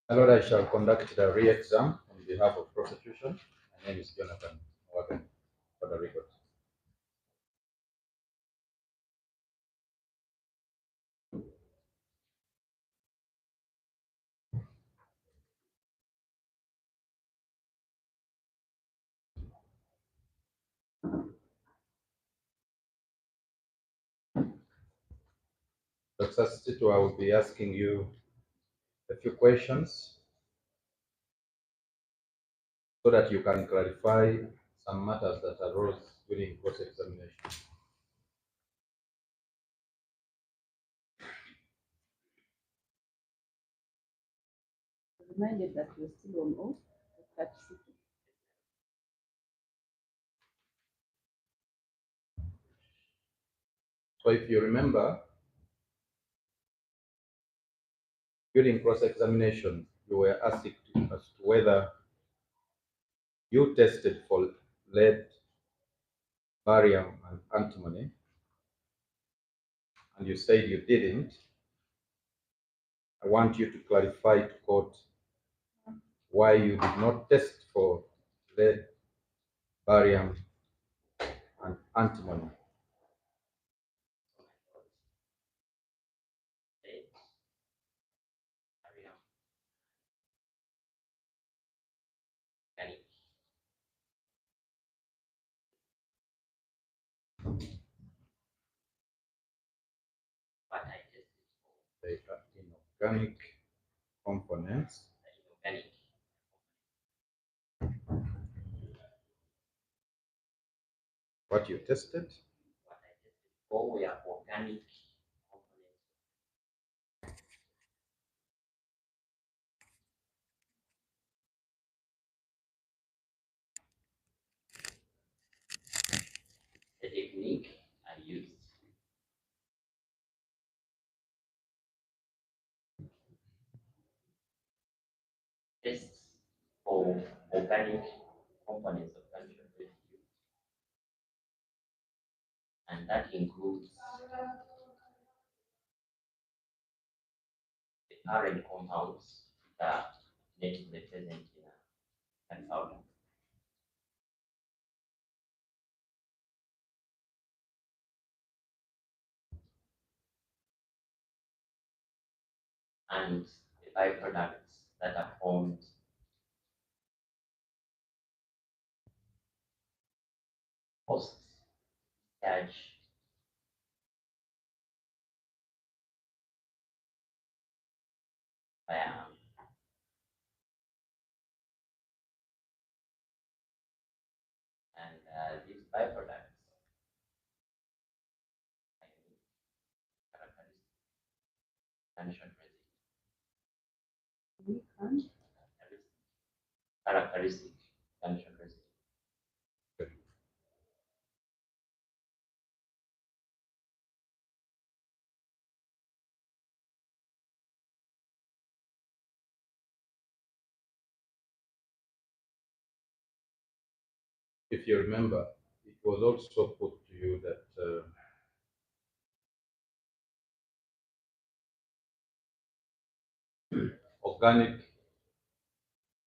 Lord, I shall conduct the re-exam on behalf of prosecution. My name is Jonathan Wagen for the record. Dr. Situ, I will be asking you a few questions so that you can clarify some matters that arose during cross-examination. Reminded that you're still on oath. So if you remember, during cross-examination, you were asked as to whether you tested for lead, barium, and antimony, and you said you didn't. I want you to clarify to court why you did not test for lead, barium, and antimony. They are inorganic components. What you tested? All were organic components. The technique I used tests for organic components of gunshot residue, and that includes the parent compounds that natively present in a gunpowder. And the byproducts that are formed post discharge firearm. And these byproducts gunshot residue. Characteristic gunshot residue. If you remember, it was also put to you that organic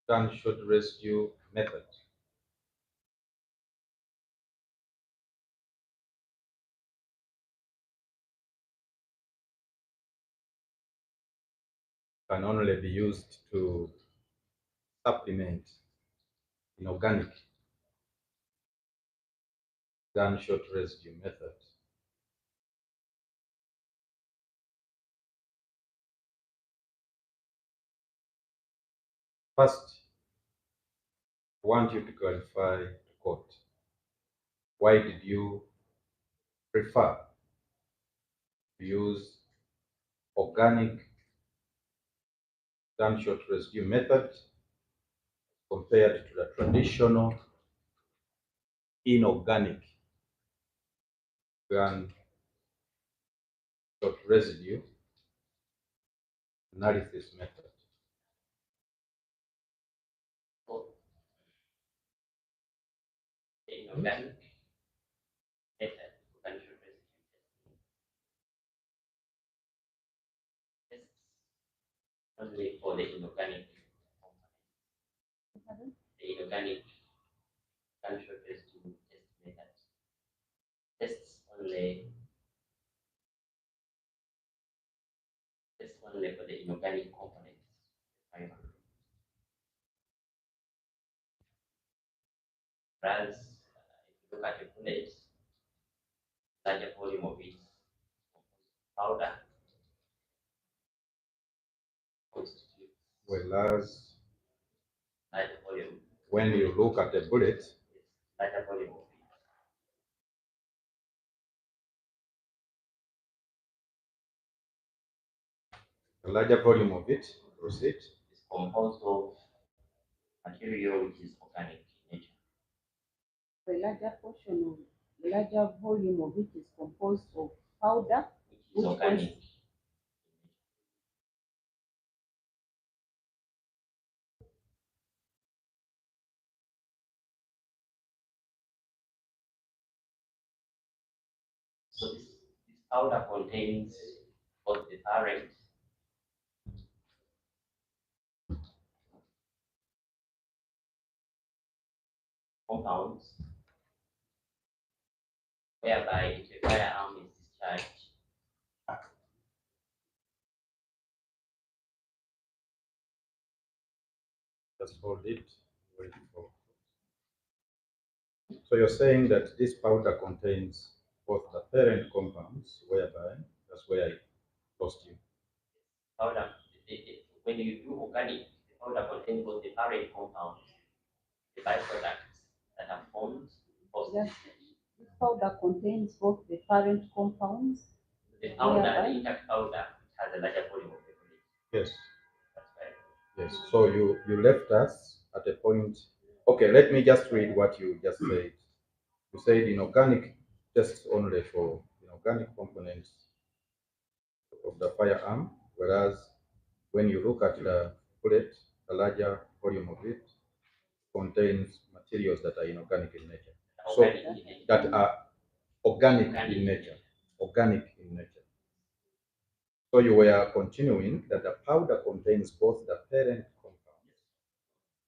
gunshot residue method can only be used to supplement inorganic gunshot residue method. First, I want you to clarify to court, why did you prefer to use organic gunshot residue method compared to the traditional inorganic gunshot residue analysis method? The inorganic method of gunshot residue testing only for the inorganic component. The inorganic control is to test method. Tests only for the inorganic components. Whereas if you look at a bullet, larger volume of it powder constitutes Whereas larger volume. when you look at a bullet, Larger volume of it. a larger volume of it, proceed, Is composed of material which is organic in nature. The larger volume of it is composed of powder, Which is which organic. So this powder contains both the parent compounds whereby if a firearm is discharged, just hold it, wait for. So you're saying that this powder contains both the parent compounds, whereby, that's where I lost you. powder, when you do organic, the powder contains both the parent compounds, the byproducts that are formed post Yes. This powder contains both the parent compounds. the powder, Whereby? the intact powder has a larger volume of the bullet. Yes, That's right. yes. So you left us at a point. Okay, let me just read what you just said. You said inorganic tests only for inorganic components of the firearm, whereas when you look at the bullet, the larger volume of it contains materials that are inorganic in nature. So Organic in nature. that are organic Organic in nature. Organic in nature. So you were continuing that the powder contains both the parent compounds.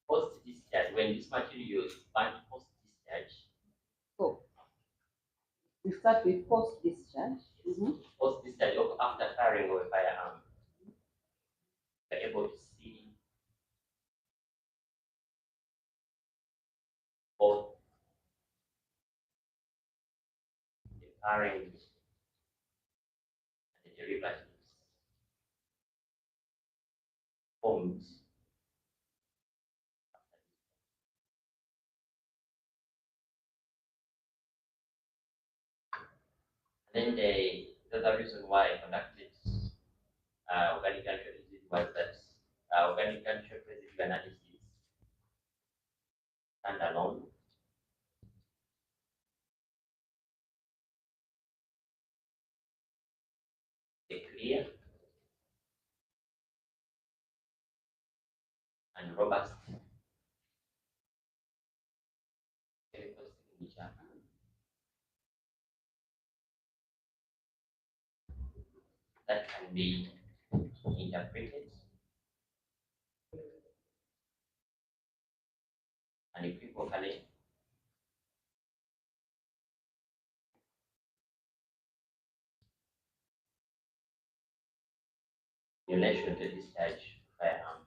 Post discharge, when this material is burnt post discharge, So we start with post discharge. post discharge or after firing of a firearm, you're able to see both the parent and the derivatives formed. Then the other reason why I conducted organic country residue was that organic country residue analysis standalone a clear and robust chemical signature that can be interpreted and equivocally in relation to discharge firearm.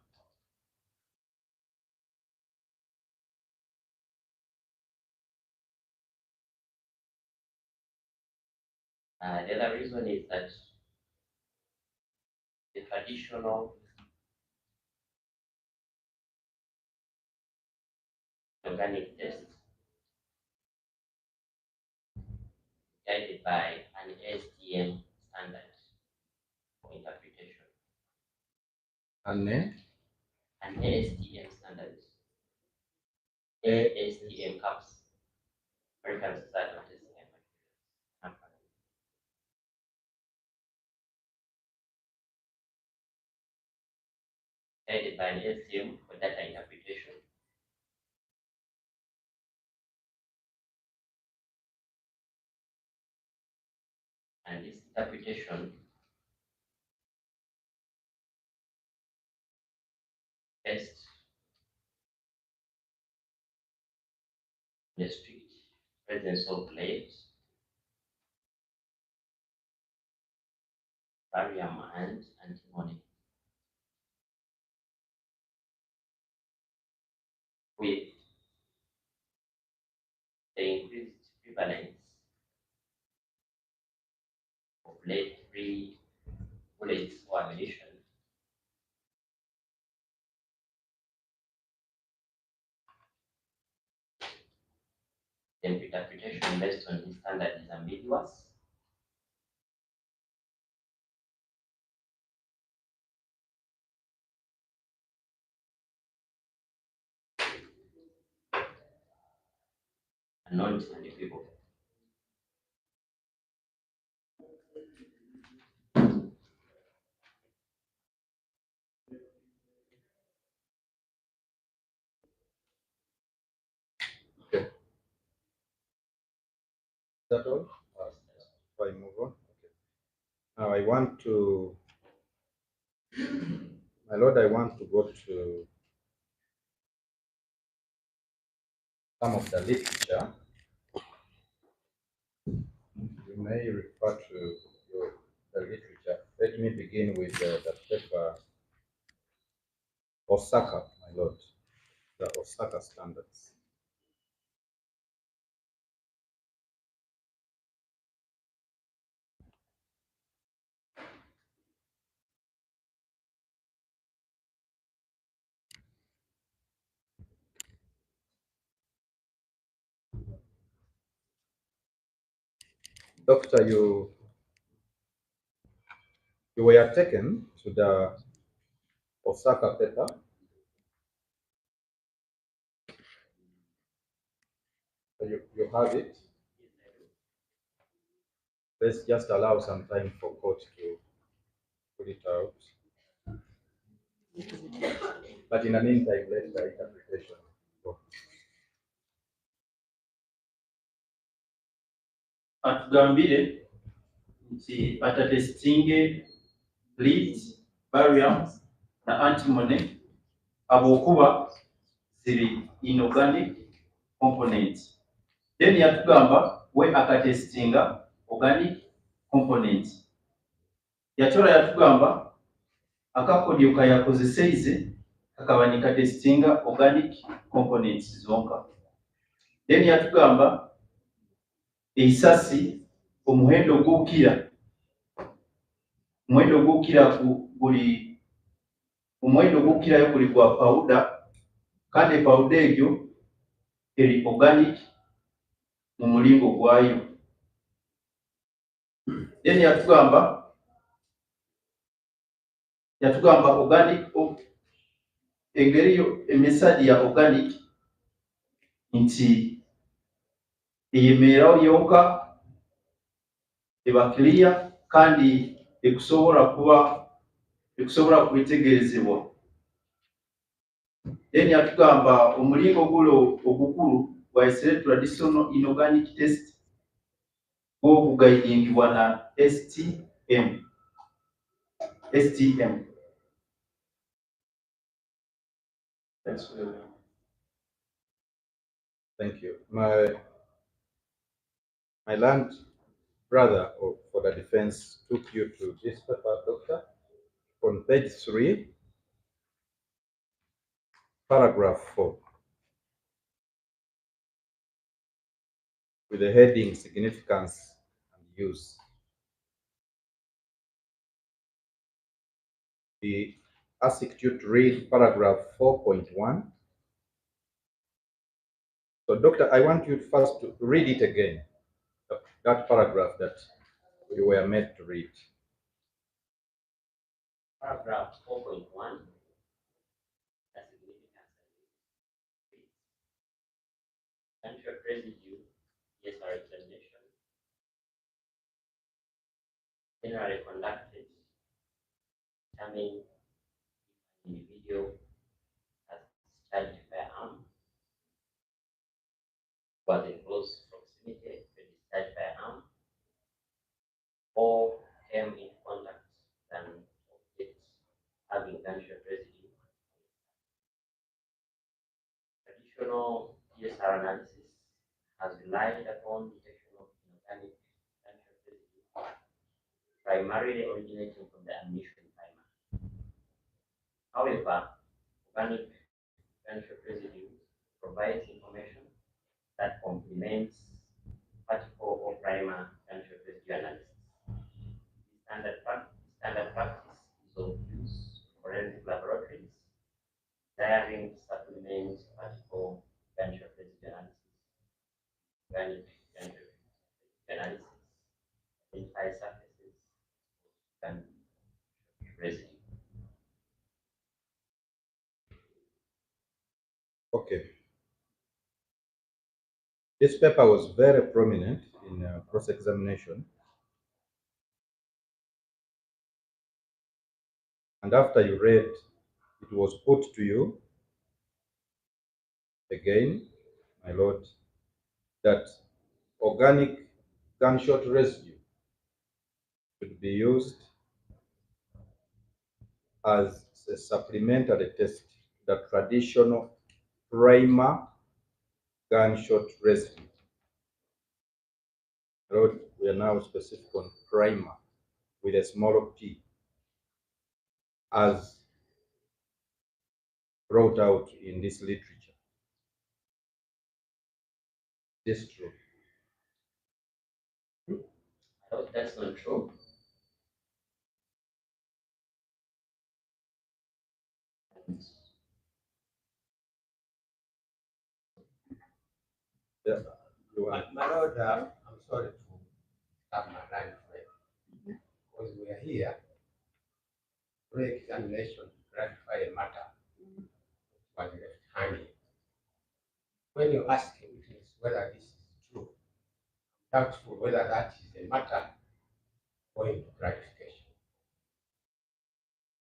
The other reason is that the traditional organic test guided by an STM standard for interpretation. And then An ASTM standard. ASTM CAPS, American Society of Testing and Materials. Guided by an STM for data interpretation. And this interpretation the strict presence of lead, barium, and antimony. With the increased prevalence of lead-free bullets or ammunition, the interpretation based on this standard is ambiguous. And non-unequivocal. Okay. Is that all? If I move on. Okay. Now I want to, my lord, I want to go to some of the literature. You may refer to the literature. Let me begin with the paper Osaka, my lord, the Osaka standards. Doctor, you were taken to the Osaka paper. So you have it. Let's just allow some time for court to put it out. But in the meantime, let the interpretation go. Atugambire nti batatesitinge lead, barium na antimony habwokuba ziri inorganic component. Then yatugamba we akatesitinga organic component. Yachora yatugamba akakodyo kayakozeseize kakaba nikatesitinga organic components zonka. Then yatugamba eisasi omuwendo gw'okira guli gwa powder kandi powder egyo eri organic mu mulingo gwayo. Then yatugamba organic engeri yo emesadi ya organic nti eyemeerawo yonka eba clear kandi ekusobola kubitegerezebwa. Then yatugamba omulingo gulo ogukulu gwaisire traditional inorganic test guidingibwa na STM. That's what Thank you. My land brother for the defense took you to this paper, doctor, on page 3, paragraph 4, with the heading significance and use. We asked you to read paragraph 4.1. So, doctor, I want you first to read it again, that paragraph that you were made to read. Paragraph 4.1, the significance of it. Country of residue, yes, our examination, generally conducted, determine if an individual has discharged a firearm, was in close proximity to discharge firearm, or came in contact with an object having gunshot residue. Traditional PSR analysis has relied upon detection of inorganic gunshot residue, primarily originating from the ammunition primer. However, organic gunshot residue provides information that complements particle or primer gunshot residue analysis. Standard practice is of use in forensic laboratories, desiring to supplement particle gunshot residue analysis, organic gunshot residue analysis, identify surfaces, gunshot residue. Okay. This paper was very prominent in cross-examination. And after you read, it was put to you again, my lord, that organic gunshot residue should be used as a supplementary test to the traditional primer gunshot residue. My lord, we are now specific on primer with a small p, as brought out in this literature. This is true. No, that's not true. Yeah. You are. My lord, I'm sorry to have my line frame because we are here for examination to clarify a matter was left hanging. When you ask a witness whether this is true, doubtful whether that is a matter going to clarification.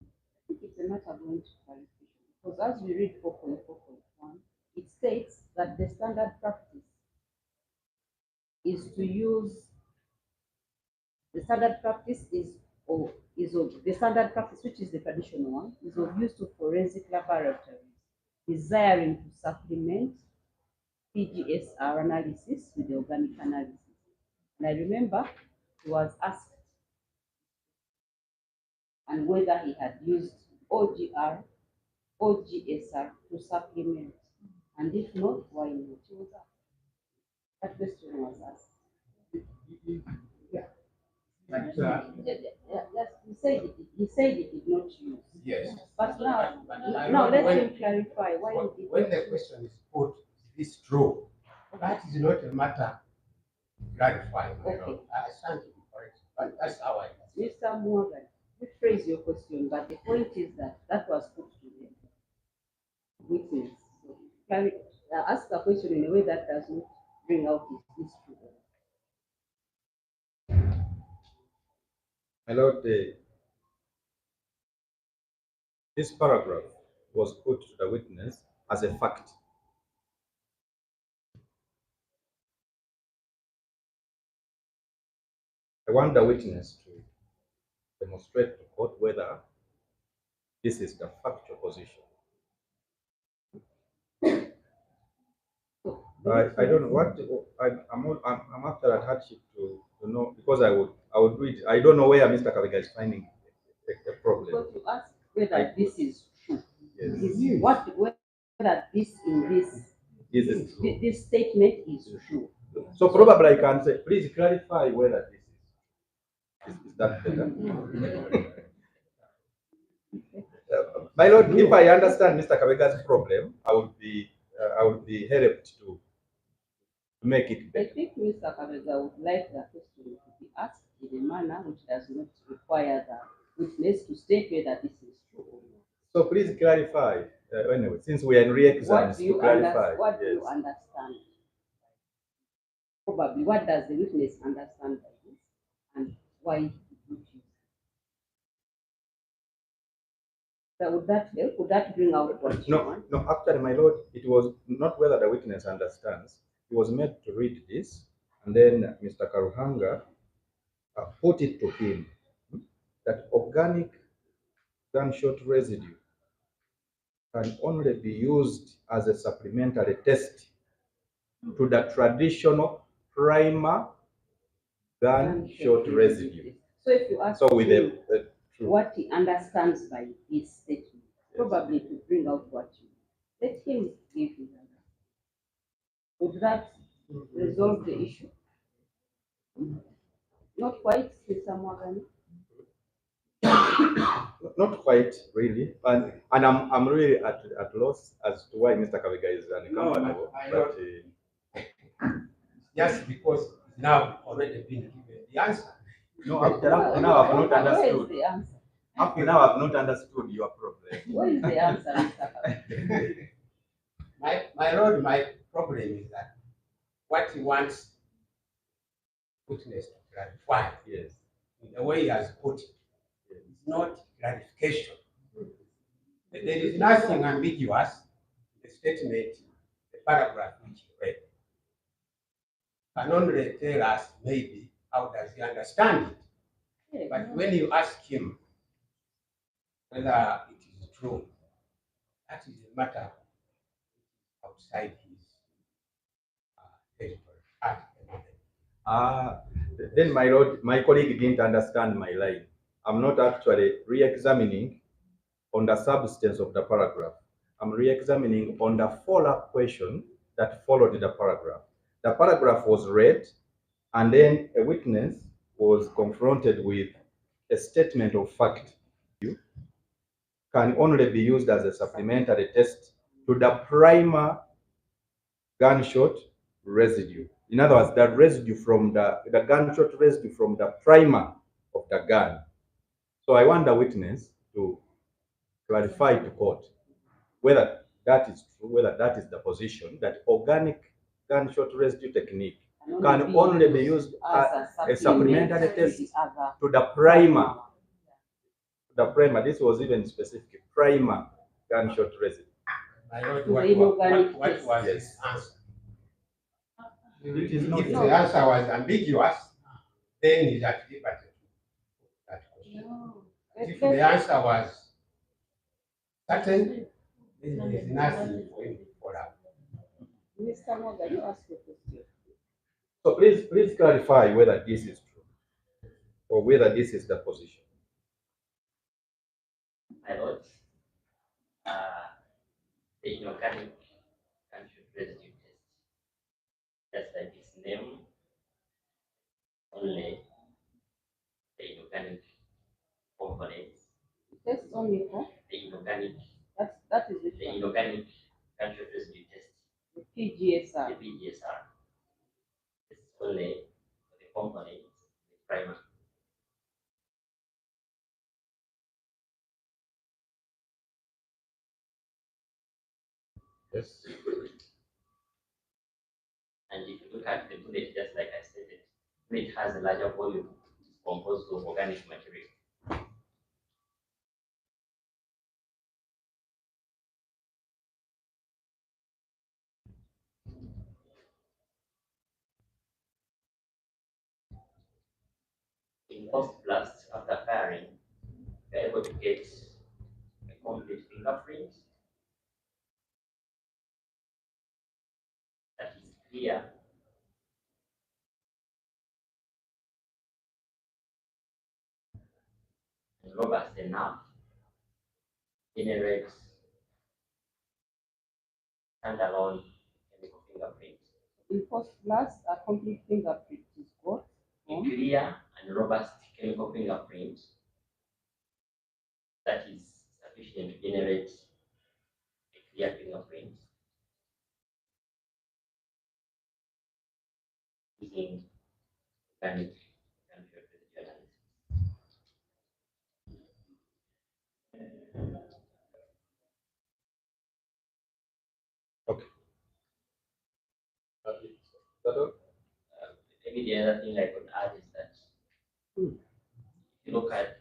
I think it's a matter going to clarification, because as we read 4.4.1, it states that the standard practice is to use the standard practice the standard practice, which is the traditional one, is of use to forensic laboratories desiring to supplement PGSR analysis with the organic analysis. And I remember he was asked and whether he had used OGR or GSR to supplement, and if not, why not? He was asked. That question was asked. Yeah. But, Yes, he said he did not use. yes. But now, But now let when- him clarify why he did When not the use. question is put, is this true? That is not a matter clarifying. My lord. I stand to be correct, but that's how I. Mr. Morgan, rephrase your question, but the point is that that was put to the witness. So, ask a question in a way that does not bring out his history. My lord, this paragraph was put to the witness as a fact. I want the witness to demonstrate to court whether this is the factual position. I don't know what I'm after that hardship to know, because I would do it. I don't know where Mr. Katanga is finding a problem. But to ask whether this is true. Yes. Whether this in this Is it true? this statement is true. So probably I can say, please clarify whether this is that better? My lord, if I understand Mr. Kabega's problem, I would be helped to make it I better. think Mr. Kabeza would like the question to be asked in a manner which does not require the witness to state whether this is true or not. So please clarify. Anyway, since we are in re-exams, What do you to clarify. What do you Yes. understand? Probably, what does the witness understand by this, and why did you choose? So would that help? Would that bring out what you want? No, actually, my lord, it was not whether the witness understands. He was made to read this, and then Mr. Karuhanga put it to him that organic gunshot residue can only be used as a supplementary test to the traditional primer gunshot residue. So if you ask So with him true. what he understands by this statement, probably to bring out what you let him give his answer. Would that resolve the issue? Not quite, Mr. Morgan. Not quite really, and I'm really at loss as to why Mr. Kabega is uncomfortable. No, just because it's now already been given the answer. No, up to now I've not Where is understood. the answer? Up to now I've not understood your problem. What is the answer, Mr. Kabega? My problem is that what he wants witness to clarify, Yes. in the way he has put it, is not clarification. There is nothing ambiguous in the statement, the paragraph which he read. Can only tell us maybe how does he understand it. But when you ask him whether it is true, that is a matter outside his territory at the moment. Then my colleague didn't understand my line. I'm not actually re-examining on the substance of the paragraph. I'm re-examining on the follow-up question that followed the paragraph. The paragraph was read, and then a witness was confronted with a statement of fact. Can only be used as a supplementary test to the primer gunshot residue. In other words, the residue from the gunshot residue from the primer of the gun. So I want the witness to clarify to court whether that is true, whether that is the position, that organic gunshot residue technique can only be used as a supplementary test to the primer. The primer, this was even specific, primer gunshot residue. My Lord, what was his answer? It is not. If the answer was ambiguous, then he's at liberty. That question. If the answer was certain, then there is nothing for him to follow up. Mr. Morgan, you ask your question. So please clarify whether this is true or whether this is the position. My lord, the inorganic gunshot residue test, just like its name, only the inorganic components. Test only for The inorganic, that is the the inorganic gunshot residue test, the PGSR. PGSR. It's only for the components, the primer. Yes. And if you look at the bullet, just like I stated, it has a larger volume. It's composed of organic material. In post blast, after firing, we are able to get a complete fingerprint that is clear and robust enough to generate standalone chemical fingerprint. In post blast, a complete fingerprint is got A from clear and robust chemical fingerprint that is sufficient to generate a clear fingerprint using organic gunshot residue analysis. Okay. That all? Maybe the other thing I could add is that if you look at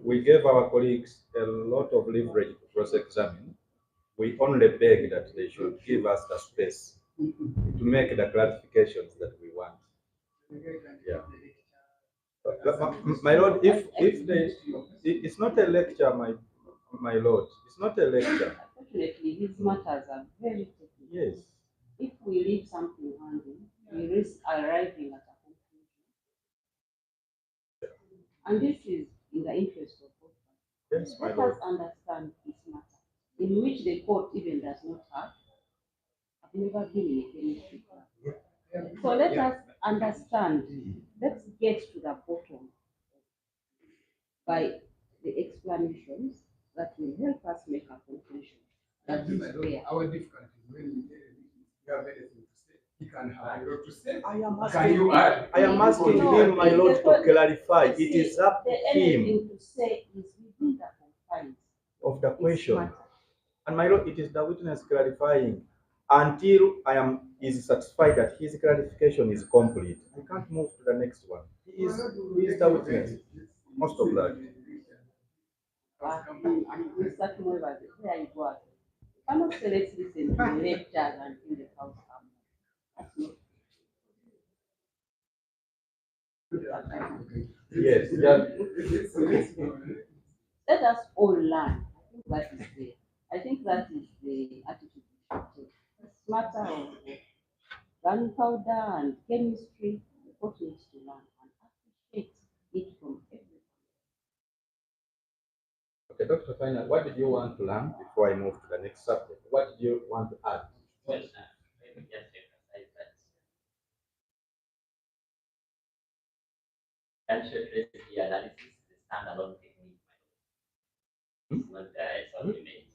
we gave our colleagues a lot of leverage to cross-examine. We only beg that they should give us the space to make the clarifications that we want. Yeah. My lord, if it's not a lecture, my lord, it's not a lecture. Unfortunately, these matters are very technical. Yes. If we leave something hanging, we risk arriving at a conclusion. And this is in the interest of both parties. Yes, my Let lord. us understand this matter, in which the court even does not have. I've never been in a chemistry class. So let us understand, let's get to the bottom by the explanations that will help us make a conclusion. That is fair. Our difficulty is when you have anything to say. You can have a lot to say. I am Can you add? asking No, him, my lord, to clarify. You It see, is up to the him anything to say is within the confines of the this question. matter. And my lord, it is the witness clarifying until is satisfied that his clarification is complete. I can't move to the next one. He is the witness. Most of that. Mr. Kimweba, there you go. You cannot say let's listen to the lectures until the cows come. That's not. Yes, yeah. Let us all learn. I think that is the attitude we should take. This matter of gunpowder and chemistry, the court needs to learn and appreciate it from everyone. Okay, Dr. Final, what did you want to learn before I move to the next subject? What did you want to add? Well, let me just emphasize that gunshot recipe analysis is a standalone technique. It's not a supplement.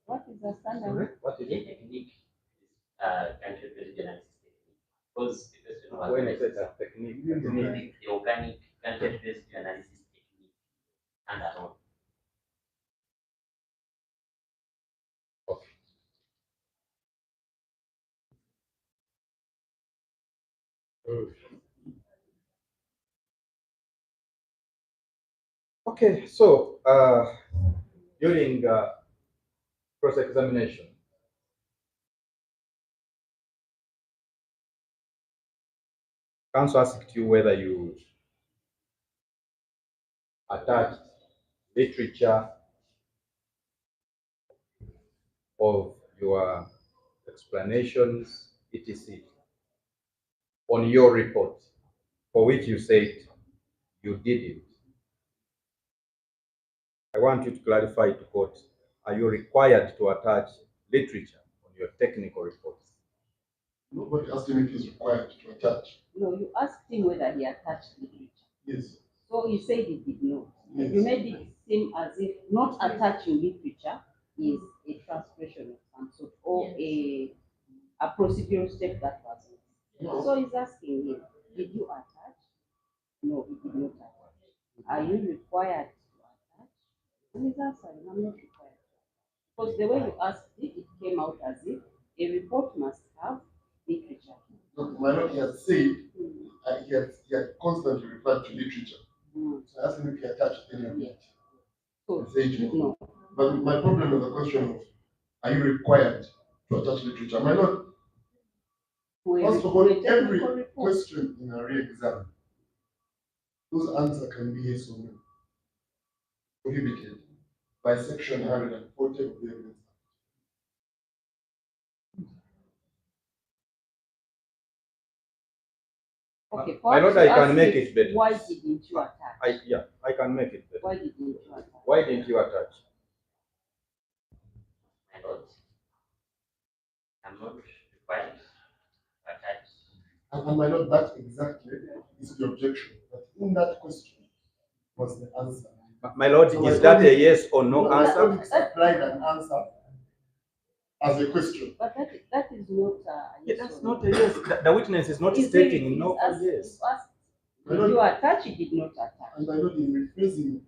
What is the standard? What The is it? technique is gunshot recipe analysis technique. Because the question was When I said that technique, the organic gunshot recipe analysis technique standalone. okay. Okay, so during cross-examination, counsel asked you whether you attached literature of your explanations, etc., on your report, for which you said you didn't. I want you to clarify to court, are you required to attach literature on your technical reports? Nobody asked him if he's required to attach. No, you asked him whether he attached literature. Yes. So he said he did not. Yes. You made it seem as if not attaching literature is a transgression of some sort or a procedural step that was missed. No. So he's asking him, did you attach? No, he did not attach. Are you required to attach? And he's answering, I'm not required. Because the way you asked it, it came out as if a report must have literature. No, my lord, he has said he had constantly referred to literature. Mm. So I asked him if he attached any of it. So, He said no. no. But my problem with the question of are you required to attach literature? My lord, first of all, every question in a re-exam, those answers can be yes or no. Prohibited by section 140 of the Evidence Act. Okay, My lord, I can make it better. Why didn't you attach? I can make it better. Why didn't you attach? Why didn't you attach? My lord, I'm not required to attach. And my lord, that exactly is the objection. That in that question was the answer. My lord, So is that a yes or no My answer? colleagues applied an answer as a question. But that is not Yeah, that's not a yes. The witness is not stating no or yes. Did you attach? He did not attach. And my lord, in rephrasing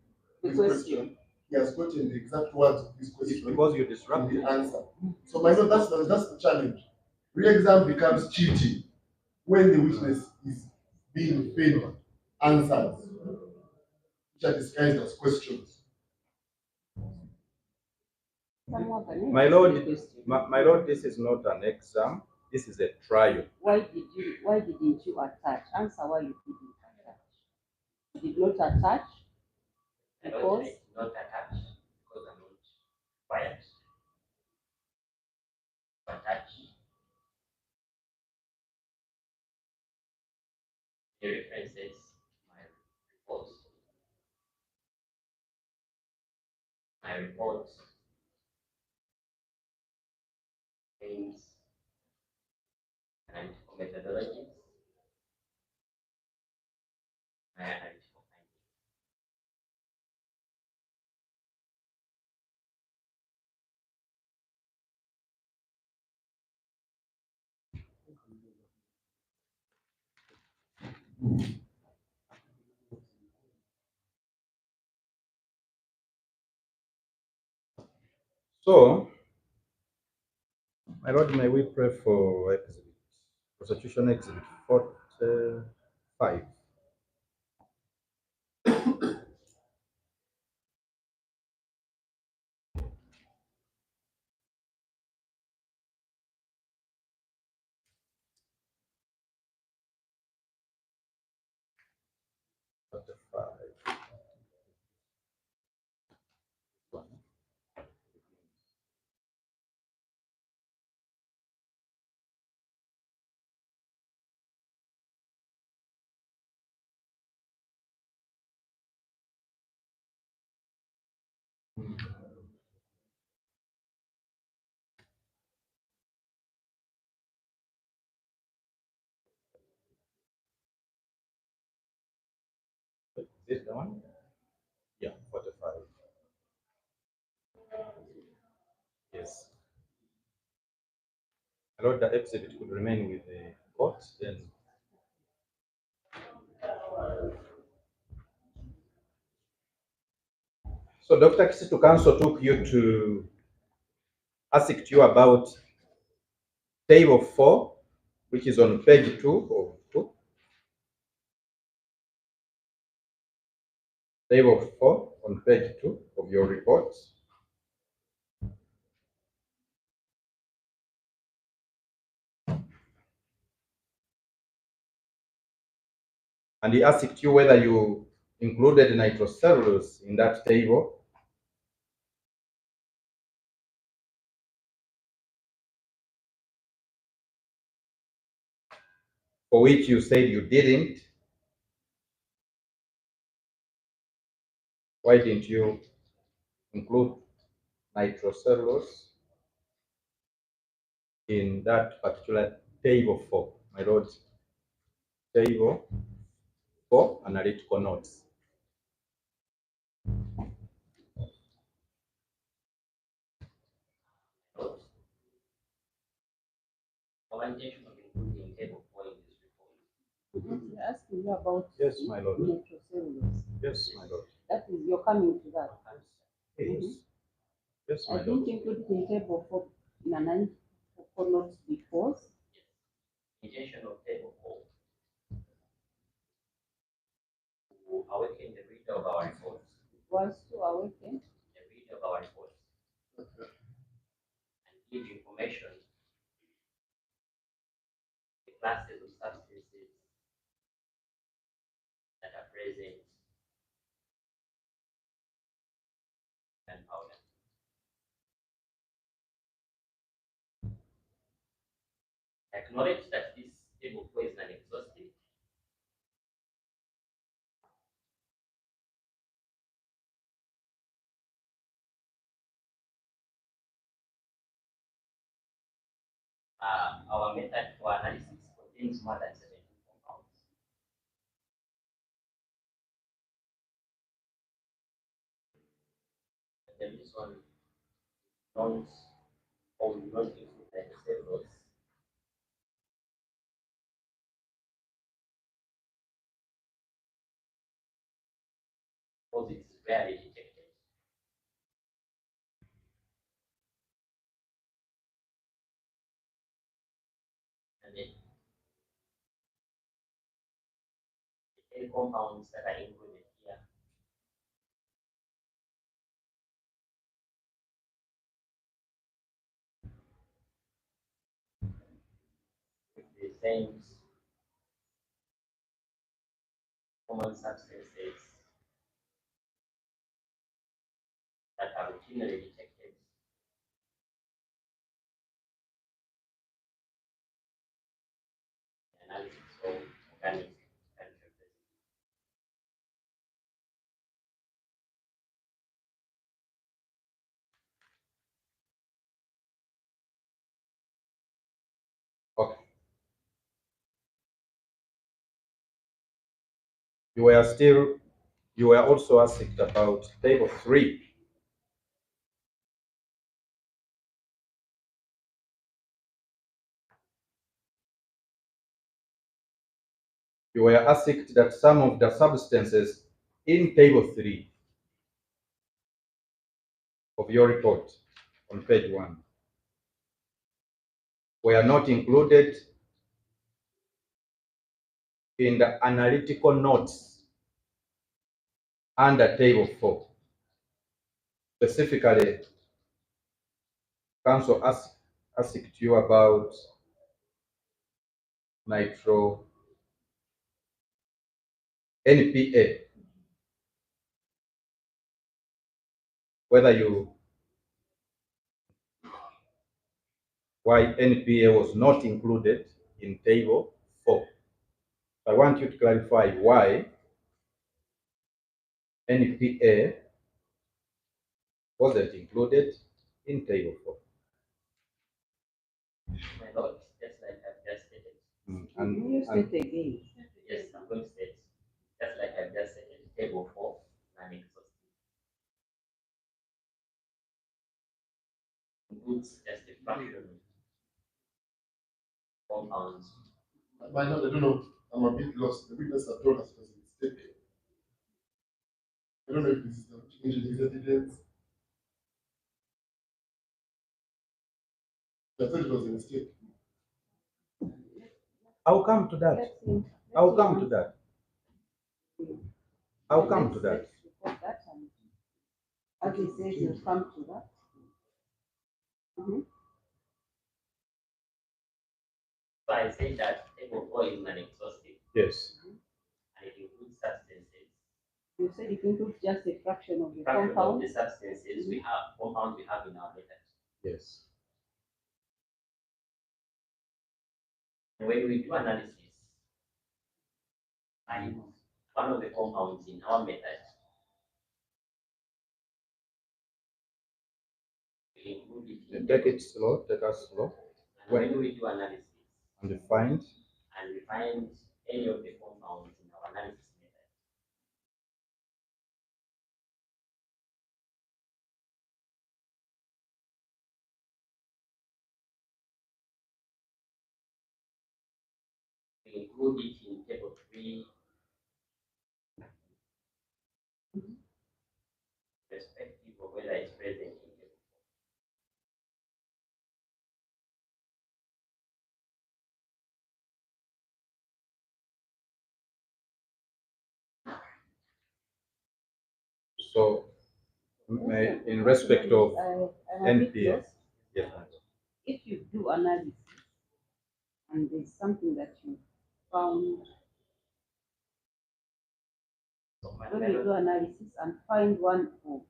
The his question. question, he has gotten the exact words of this It's question because you in disrupted. the answer. So my lord, that's the challenge. Re-exam becomes cheating when the witness is being fed answers which are disguised as questions. My lord, my lord, this is not an exam. This is a trial. Why didn't you attach? Answer why you didn't attach. did not attach I don't because like not attached because I'm not required to attach the references to my reports. My reports contains analytical methodologies, my analytical findings. So, my Lord, may we pray for exhibit, prosecution exhibit 45. Is this the one? Yeah, 45. Yes. My Lord, the exhibit could remain with the court, then. So Dr. Kisitu Council took you to ask you about table 4, which is on page 2 of book. Table 4 on page 2 of your report. And he asked you whether you included nitrocellulose in that table. For which you said you didn't. Why didn't you include nitrocellulose in that particular table 4, my Lord? Table 4, analytical notes. Our intention of including table 4 in this report. we're asking you about Yes, my Lord. nitrocellulose. Yes, my Lord. That is, you're coming to that. Yes. Yes, I my Lord. didn't include it in table 4 in analytical notes because Intention of table 4 to awaken the reader of our reports, was to awaken the reader of our reports, and give information the classes of substances that are present and powder. Acknowledge that this table 4 is non-exhaustive. Our method for analysis contains more than 17 compounds. And the reason don't or will not include nitrocellulose because it's rarely detected. And then the 10 compounds that are included here with the same common substances that are routinely detected. Analysis of organic chemicals. Okay. You were also asked about table 3. You were asked that some of the substances in table 3 of your report on page 1 were not included in the analytical notes under table 4. Specifically, Council asked you about nitro NPA, why NPA was not included in table 4. I want you to clarify why NPA wasn't included in table 4. My lord, just like I've just stated. Can you state again? Yes, I'm going to state, just like I've just said, table 4, non-exhaustive. Includes just a fraction of compounds. My lord, I don't know. I'm a bit lost. The witness have told us it was a mistake. I don't know if this is the engineer's evidence. I thought it was a mistake. I'll come to that. I'll come to that. I'll come to that. As he says, he'll come to that. So I say that table 4 is non-exhaustive Yes. and it includes substances. You said it includes just a fraction of the Fraction of compound. the substances we have, compounds we have in our method. Yes. And when we do analysis, and one of the compounds in our method, we include it in Take it slow, take us slow. and when we do analysis And find and we find any of the compounds in our analysis method, we include it in table 3, irrespective of whether it's present in table 4. so in respect of I'm a bit NPA. lost. Yes. If you do analysis and there's something that you found, when we do analysis and find one of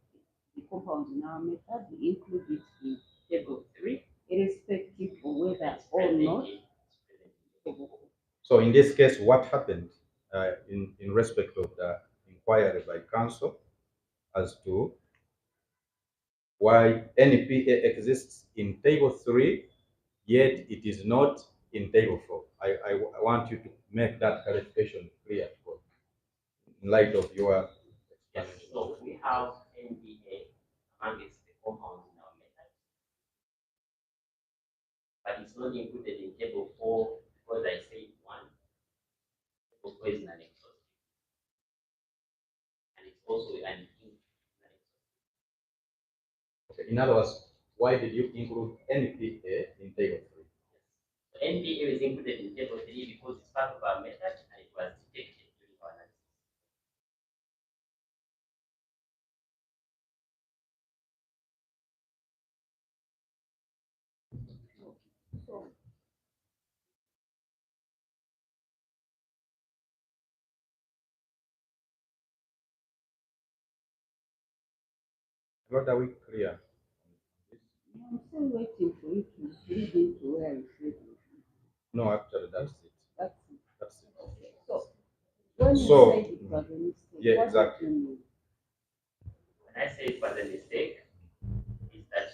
the compounds in our method, we include it in table 3, irrespective of whether or not. So in this case, what happened in respect of the inquiry by council as to why NPA exists in table 3, yet it is not in table 4. I want you to make that clarification clear in light of your Yes, so we have NPA amongst the compounds in our method, but it's not included in table 4 because I said 1. Table 4 is non-exhaustive, and it's also an Okay. In other words, why did you include NPA in table 3? So NPA is included in table 3 because it's part of our method and it was detected during our analysis. So What are we clear? I'm still waiting for you to read into where you said it. No, actually, that's it. That's it. That's it. Okay. So when you So, said it was a mistake, yeah, what exactly. did you mean? When I say it was a mistake, is that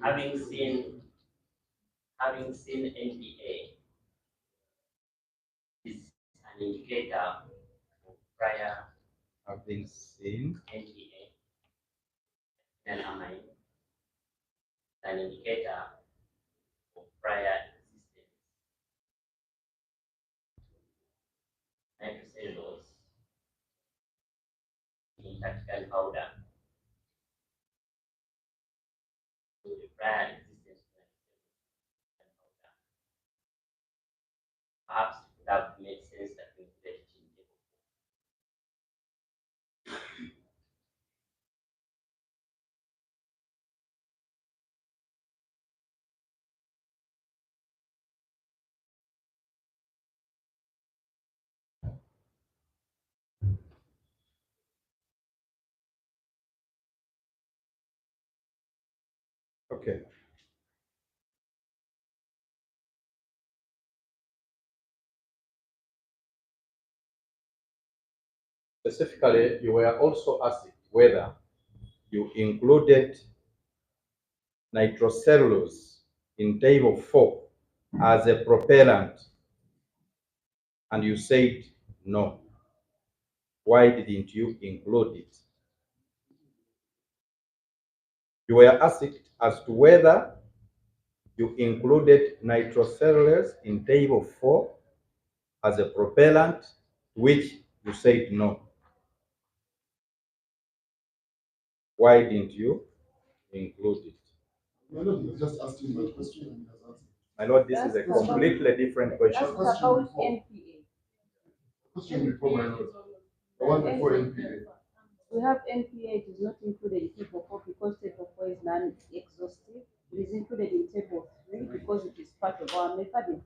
having seen NPA is an indicator of prior Having seen NPA and amine, an indicator of prior existence. Nitrocellulose in tactical powder to the prior existence of tactical powder. Perhaps it would have made sense that we included it in table. okay. Specifically, you were also asked whether you included nitrocellulose in table 4 as a propellant, and you said no. Why didn't you include it? You were asked as to whether you included nitrocellulose in table 4 as a propellant, which you said no. Why didn't you include it? My lord, you just asked him that question and he has answered. My lord, this is a That's completely different question. That's about NPA. Question before, my lord. The one before NPA. We have NPA, it is not included in table 4 because table 4 is non-exhaustive. It is included in table 3 because it is part of our method and it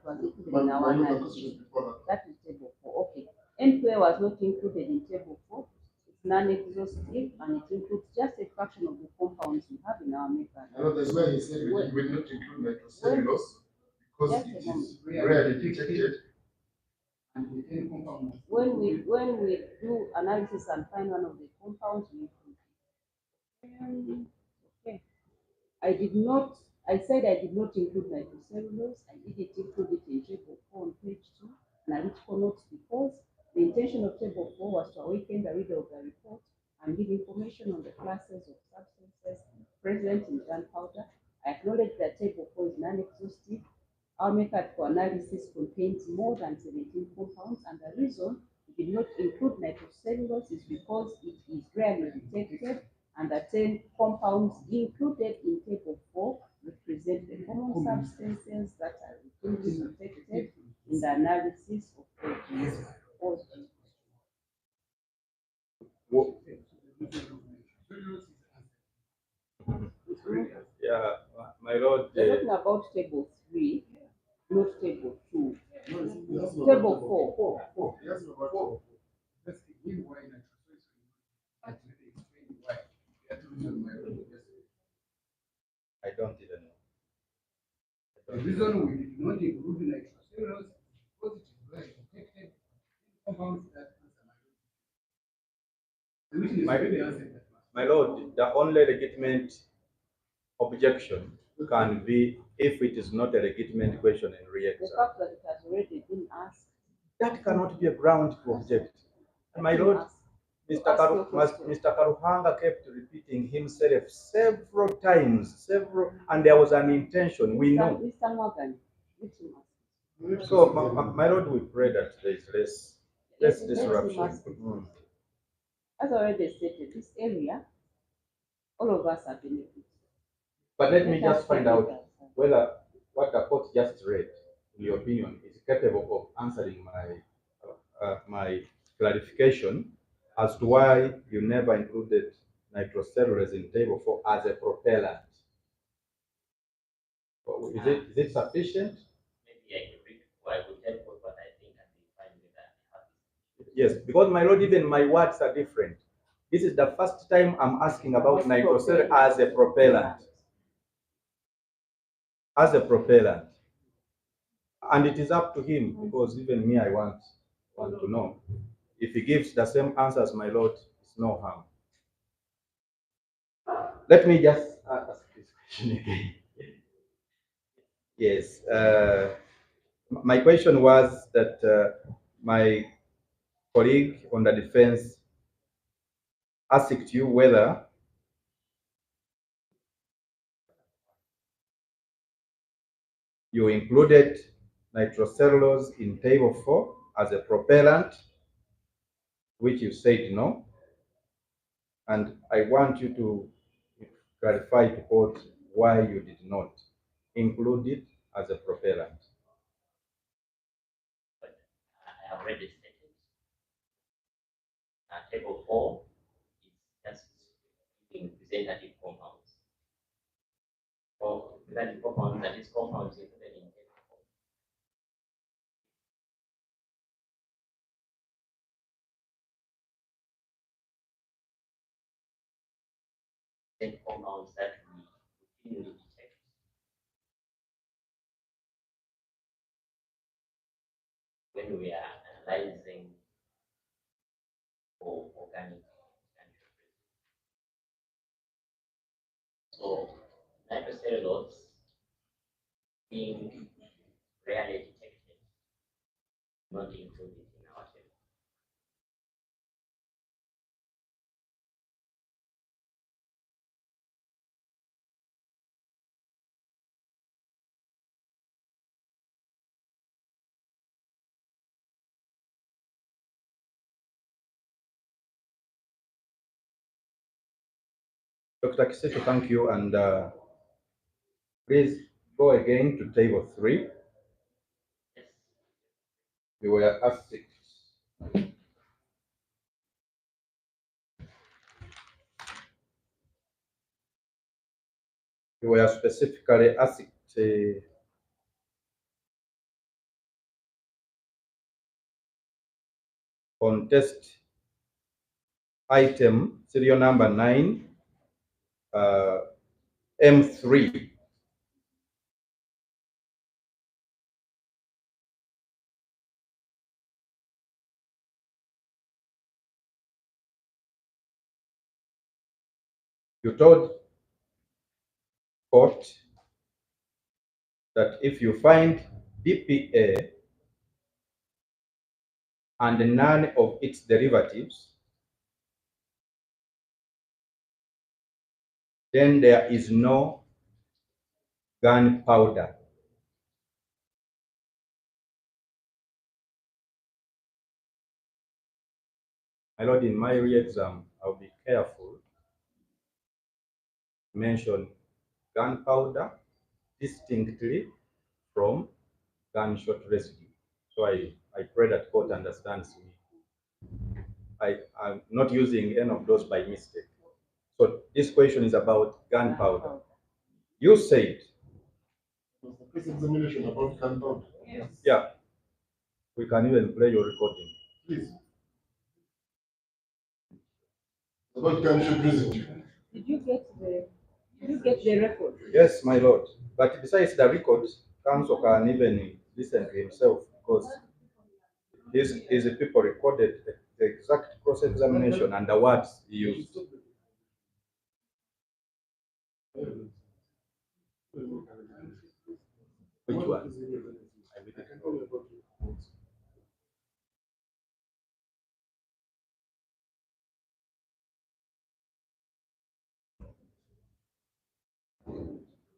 was included in our My lord, the analysis. question before that. That is table 4. Okay. NPA was not included in table 4. It's non-exhaustive and it includes just a fraction of the compounds we have in our method. My lord, that's why he said we will not include nitrocellulose because Just it a moment. is rarely detected. When we do analysis and find one of the compounds, we include. Okay. I said I did not include nitrocellulose. I didn't include it in table 4 on page 2, analytical notes, because the intention of table 4 was to awaken the reader of the report and give information on the classes of substances present in gunpowder. I acknowledge that table 4 is non-exhaustive. Our method for analysis contains more than 17 compounds, and the reason we did not include nitrocellulose is because it is rarely detected, and the 10 compounds included in table 4 represent the common substances that are routinely detected in the analysis of proteins. Yeah, my lord. We're talking about table 3, not table 2. Table 4. Yes, about 4. I don't even know. The reason we did not include nitrocellulose is because it is very detected compounds that the witness already answered that one. My lord, the only legitimate objection can be if it is not a legitimate question in The re-exam. fact that it has already been asked. That cannot be a ground to object. And my lord, Mr. Karuhanga kept repeating himself several times, and there was an intention, we know. Mr. Morgan, So, my lord, we pray that there is less disruption. as already stated, this area, all of us are benefiting. But let me just find out whether what the court just read, in your opinion, is capable of answering my clarification as to why you never included nitrocellulose in table 4 as a propellant. Is it sufficient? Maybe I can read, or I will tell what I think and be fine with that. Yes, because my lord, even my words are different. This is the first time I'm asking about nitrocell as a propellant. As a propellant. And it is up to him, because even me, I want to know. If he gives the same answers, my lord, it's no harm. Let me just ask this question again. Yes. My question was that my colleague on the defense asked you whether you included nitrocellulose in table 4 as a propellant, which you said no. And I want you to clarify to court why you did not include it as a propellant. But I have already stated. Table 4 is just in representative compounds. For representative compounds, that is compounds included in table 4. Then compounds that we routinely detect when we are analyzing for organic chemistry. So nitrocellulose being rarely detected, not included in our table. Dr. Kiseto, thank you. And please go again to table 3. Yes. You were asked, you were specifically asked on test item serial number 9, M3. You told court that if you find DPA and none of its derivatives, then there is no gunpowder. My lord, in my re-exam, I'll be careful to mention gunpowder distinctly from gunshot residue. So I pray that court understands me. I'm not using any of those by mistake. So this question is about gunpowder. You said, This examination about gunpowder. yeah, we can even play your recording. Please. About gunshot residue. Did you get the record? Yes, my lord. But besides the record, counsel can even listen to himself, because his people recorded the exact cross-examination and the words he used. Which one?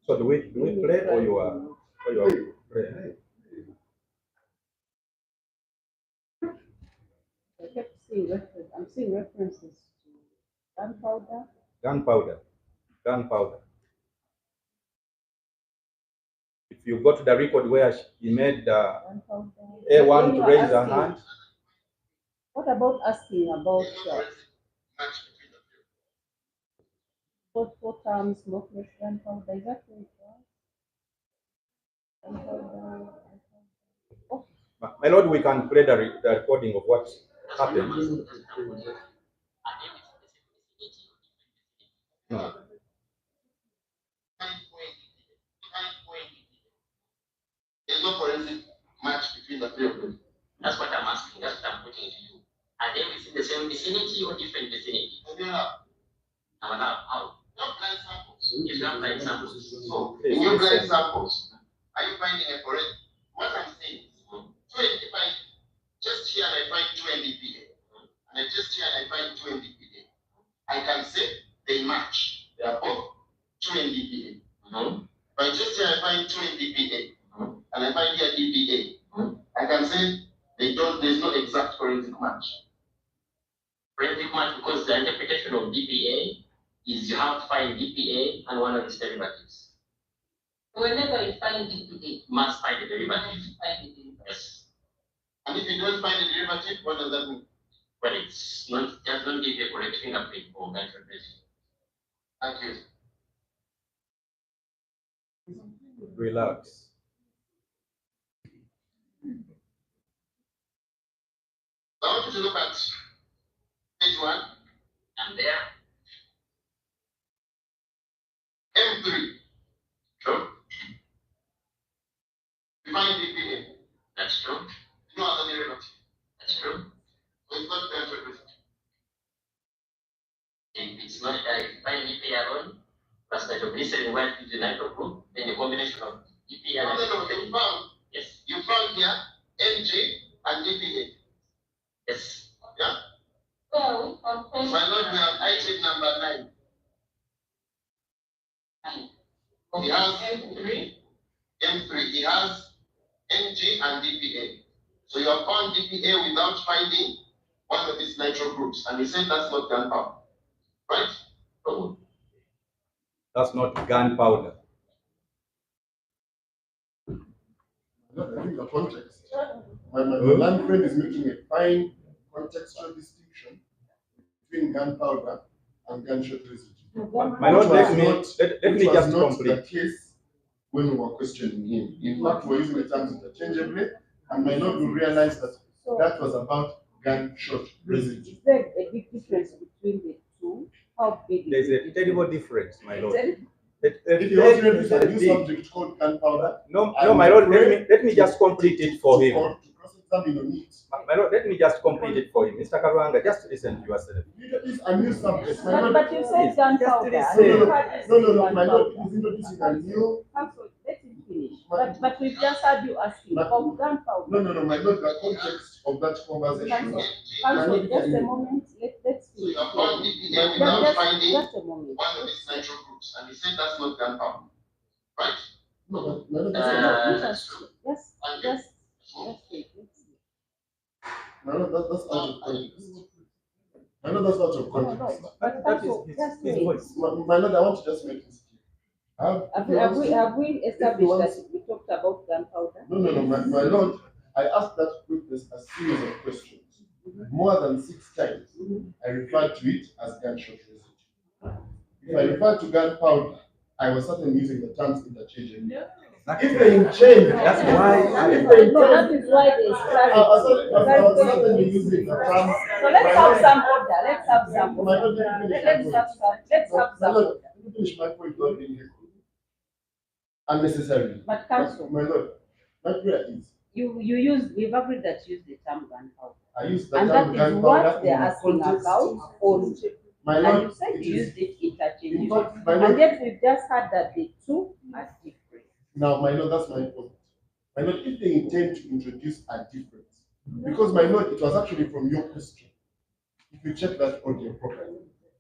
So do we play, or you are playing? I kept seeing references. I'm seeing references to gunpowder. Gunpowder. If you go to the record where he made the Gunpowder. A1 to raise her hand. What about asking about four terms smokeless gunpowder? Is that what it was? Gunpowder. My lord, we can play the recording of what happened. No. There's no forensic match between the three of them. That's what I'm asking. That's what I'm putting to you. Are they within the same vicinity or different vicinity? They are. How? Not blind samples. If you have blind samples. So, in your blind samples, are you finding a forensic? What I'm saying is, if I just here and I find 2 NDPA, and I just here and I find 2 NDPA, I can say they match. They are both 2 NDPA. If I just here I find 2 NDPA, and I find here DPA, I can say there's no exact forensic match. Forensic match because the interpretation of DPA is you have to find DPA and one of its derivatives. Whenever you find DPA, You must find the derivative. Yes. And if you don't find the derivative, what does that mean? But it's not just don't give you a correct fingerprint for interpretation. Thank you. Relax. I want you to look at page 1. And there, M3. true. You find DPA. That's true. No other derivative. That's true. So it's not the interpretation. If it's not find DPA alone, plus nitroglycerin white is the nitro group, then the combination of DPA and You found. Yes. You found here NJ and DPA. Yes. Yeah? well, on page My lord, we have item number 9. He has M3, M3. He has NG and DPA. So you have found DPA without finding one of these nitro groups, and he said that's not gunpowder, right? Oh, That's not gunpowder. No, I think the context. My land friend is making a fine contextual distinction between gunpowder and gunshot residue. My lord, let me Which was just not complete. the case when we were questioning him. In fact, we're using the terms interchangeably, and my lord will realize that that was about gunshot residue. Is there a big difference between the two? How big is There's it? a terrible difference, my lord. If you want to use a new subject called gunpowder, No, my lord, let me just complete it for him. to cross-examine on it. My lord, let me just complete it for him. Mr. Karwanga, just listen to yourself. It is a new subject. My lord, But you said gunpowder. Just no, my lord, it is introducing a new. Council, let him finish. But we've just heard you asking about gunpowder. No, my lord, the context of that conversation. Council, just a moment. Let's So you finish. have found DPA without finding Just a moment. one of these nitro groups, and he said that's not gunpowder, right? No, my lord, Just Thank you. wait. Let's see. my lord, that's out of context. My lord, that's out of No, context. but Council, just his wait. voice. My lord, I want to just make this clear. Have we established that we talked about gunpowder? No, my lord, I asked that witness a series of questions. More than 6 times, I referred to it as gunshot residue. If I referred to gunpowder, I was certainly using the terms interchangeably. If they change, That's why No, that is why there's I was clarity. certainly using the terms. So let's have some order. Let's have some My order. lord, let me finish Let's my have point. some. Let's have My some lord, order. let me finish my point without being heckled. Unnecessarily. But Council, My lord, my prayer is, we've agreed that you use the term gunpowder. I use the And term that is gunpowder what they're in the asking context. about on. My And lord, you said it you is, used it in interchangeably. fact, my And lord, yet we've just heard that the two are different. now, my lord, that's my point. My lord, if they intend to introduce a difference, because my lord, it was actually from your question. If you check that audio properly,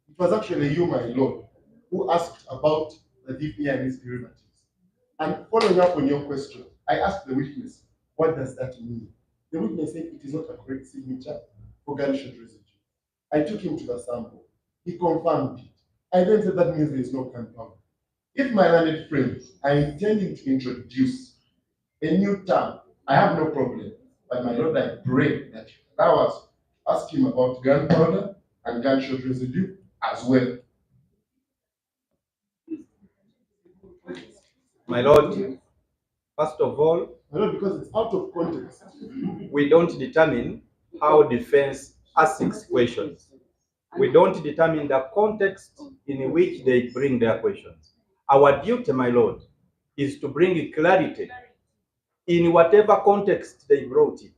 it was actually you, my lord, who asked about the DPA and its derivatives. And following up on your question, I asked the witness, what does that mean? The witness said it is not a correct signature for gunshot residue. I took him to the sample. He confirmed it. I then said that means there is no gunpowder. If my learned friends are intending to introduce a new term, I have no problem. But my lord, I pray that you allow us to ask him about gunpowder and gunshot residue as well. My lord, first of all, My lord, because it's out of context. we don't determine how defense asks questions. We don't determine the context in which they bring their questions. Our duty, my Lord, is to bring clarity in whatever context they brought it,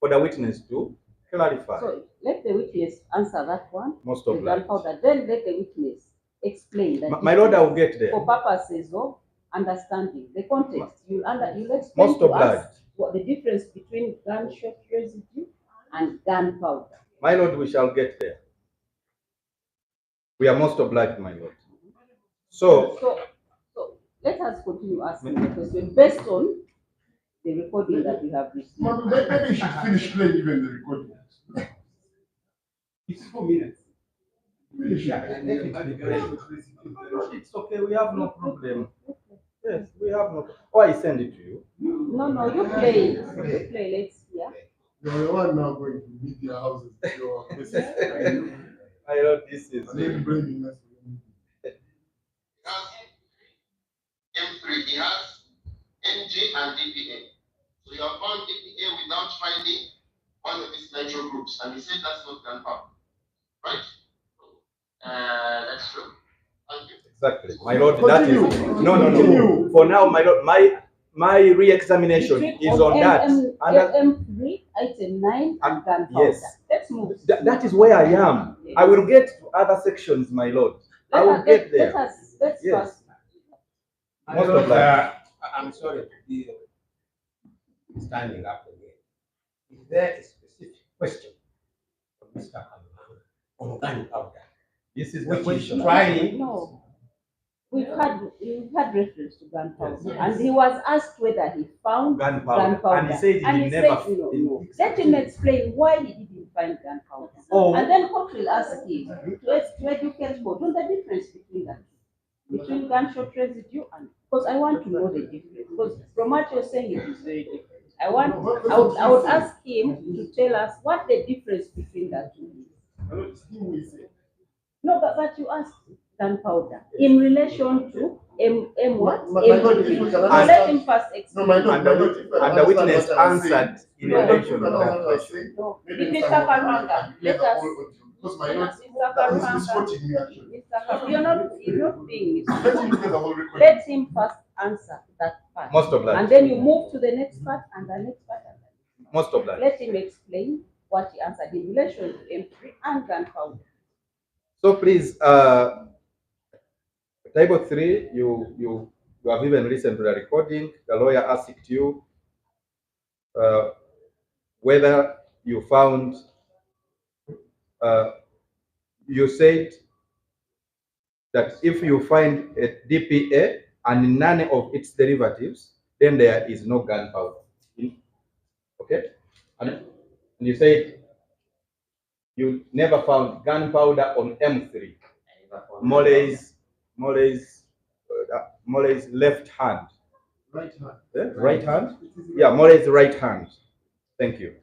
for the witness to clarify. So let the witness answer that one. Most the obliged. gunpowder. Then let the witness explain that. My Lord, I will get there. For purposes of understanding the context. You'll explain Most to obliged. us what the difference between gunshot residue and gunpowder. My Lord, we shall get there. We are most obliged, my Lord. So let us continue asking the question based on the recording that we have received. Maybe you should finish playing even the recording. It's 4 minutes. Finish it's okay, we have no problem. Yes, we have no. Oh, I send it to you. No, you play. You play. Let's hear. You're the one now going to meet their houses. My Lord, this is. And then blaming us. M3, he has NG and DPA. So you have found DPA without finding one of these nitro groups, and he said that's not gunpowder, right? That's true. Thank you. Exactly, my Lord. That is no. For now, my Lord, my re-examination is on that. M3, item 9, and gunpowder. Yes. Let's move. That is where I am. Yes. I will get to other sections, my Lord. I will get there. Let's yes. first. Most of I'm sorry to be standing up again. Is there a specific question from Mr. Kalumanga on gunpowder? This is the question. No. We've had reference to gunpowder, yes. And he was asked whether he found gunpowder. And he said he never. No. Let him explain why he didn't find gunpowder. Oh. And then court will ask him to educate court on the difference between that. Between gunshot residue and, because I want to know the difference. Because from what you're saying, it is very different. I would ask him to tell us what the difference between the two is. No, but you asked gunpowder in relation to what? Let him first explain. And the witness answered in relation to that question. No, Mr. Karanga, let us. Because my Lord, that is misquoting me actually. You're not being misquoted. Let him first answer that part. Most obliged. And then you move to the next part and the next part. Most obliged. Let him explain what he answered in relation to M3 and gunpowder. So please, table 3, you have even listened to the recording. The lawyer asked you whether you found. You said that if you find a DPA and none of its derivatives, then there is no gunpowder. Okay? And you said you never found gunpowder on M3. Molly's left hand. Right hand. Right hand? Yeah, Molly's right hand. Thank you.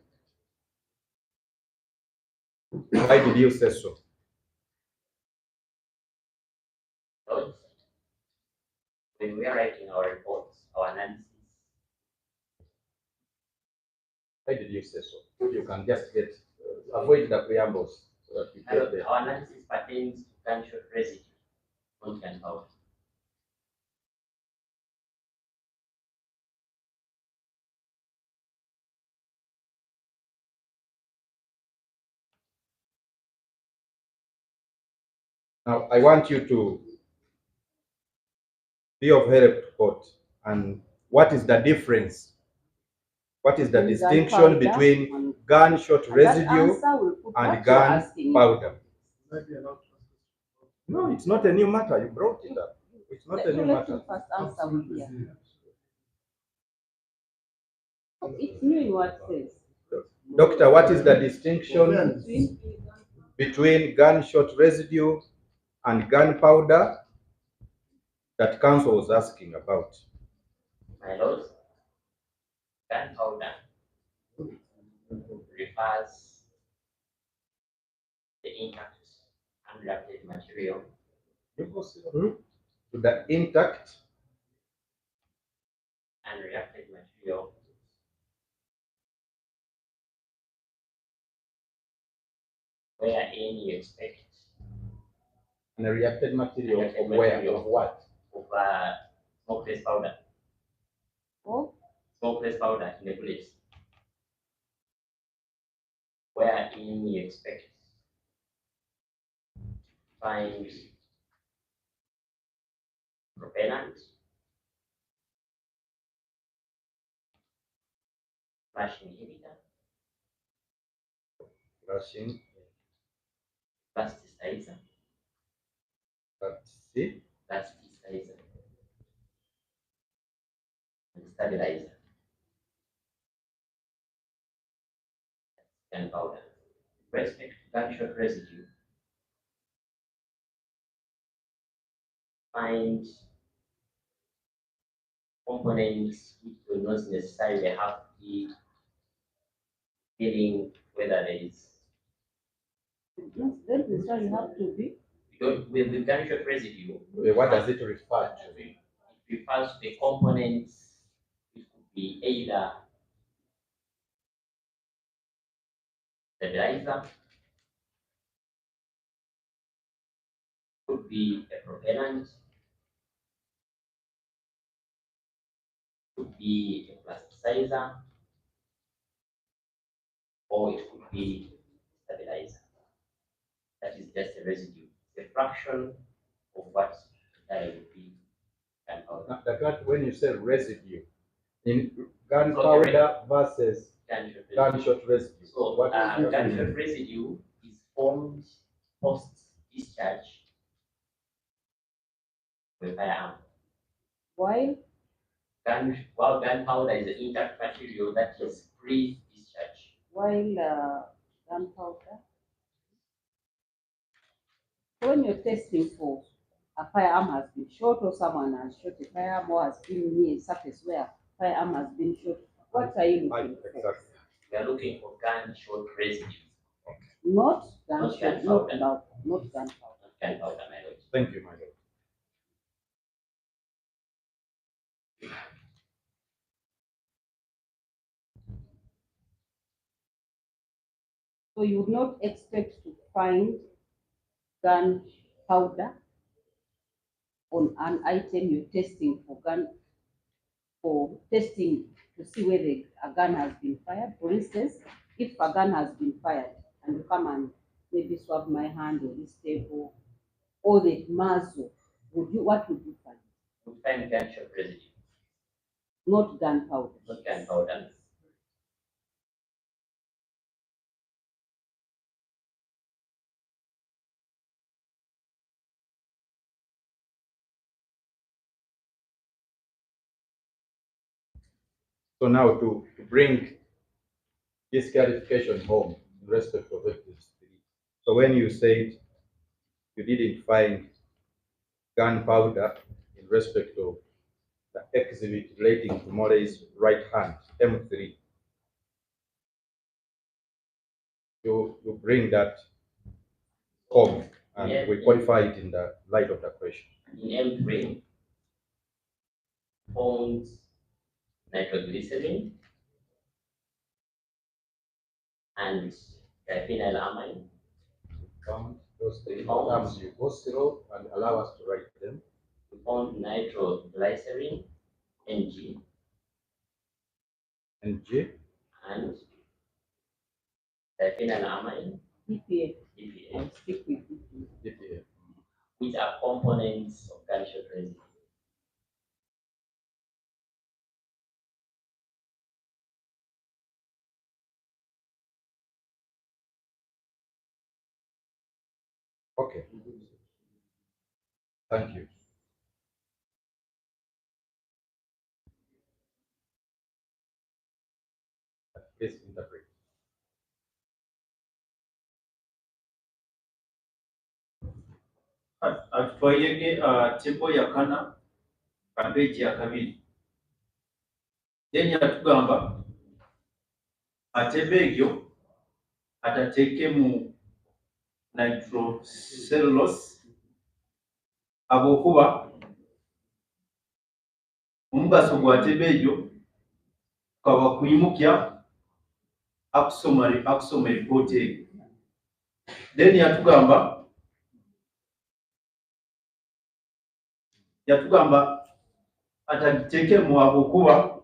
Why did you say so? When we are writing our reports, our analysis. Why did you say so? You can just avoid the preambles so that you get there. Our analysis pertains to gunshot residue, not gunpowder. Now, I want you to be of help to court. And what is the difference? What is the distinction between gunshot residue and gunpowder? No, it's not a new matter. You brought it up. It's not a new matter. It's new in what sense? Doctor, what is the distinction between gunshot residue and gunpowder that counsel was asking about? My lord, gunpowder refers the intact unreacted material to the intact unreacted material wherein you expect And a reacted material Reacted of where? material. Of what? of smokeless powder. Oh, Smokeless powder in the place wherein you expect to find propellant, flash inhibitor, Rushing. plasticizer, See? plasticizer, and stabilizer. Gunpowder. With respect to gunshot residue, find components which will not necessarily have to be dealing whether there is. it doesn't necessarily have to be. Because with the gunshot residue, What does it refer to? it refers to the components which could be either stabilizer, could be a propellant, could be a plasticizer, or it could be stabilizer. That is just a residue. It's a fraction of what that would be gunpowder. When you say residue, in gunpowder versus gunshot residue, So what is the gunshot residue is formed post discharge with firearm. While While gunpowder is an intact material that is pre-discharge. while gunpowder, when you're testing for a firearm has been shot or someone has shot a firearm or has been near a surface where firearm has been shot, what are you looking for? Exactly. We are looking for gunshot residue. Not gunshot, not gunpowder. not gunpowder. Gunpowder, my lord. Thank you, my lord. So you would not expect to find gunpowder on an item you're testing for testing to see whether a gun has been fired. For instance, if a gun has been fired and you come and maybe swab my hand or this table or the muzzle, what would you find? We find gunshot residue, Not gunpowder. not gunpowder. So now to bring this clarification home in respect of evidence 3. So when you said you didn't find gunpowder in respect of the exhibit relating to Morey's right hand, M3, you bring that home and we qualify it in the light of the question. In M3, found nitroglycerin and diphenylamine. Count those 3 terms you go through and allow us to write them. We found nitroglycerin, NG, NG, and diphenylamine, DPA. DPA, I'll stick with DPA. DPA. which are components of gunshot residue. Okay. Thank you. Please interpret. atutwairege tebo ya kana ka peegi ya kabiri then yatugamba atebe egyo atateekemu nitrocellulose habwokuba omugaso gwa tebe egyo kwaba kuyimukya akusoma ripooti egyo Then yatugamba atagiteekemu habwokuba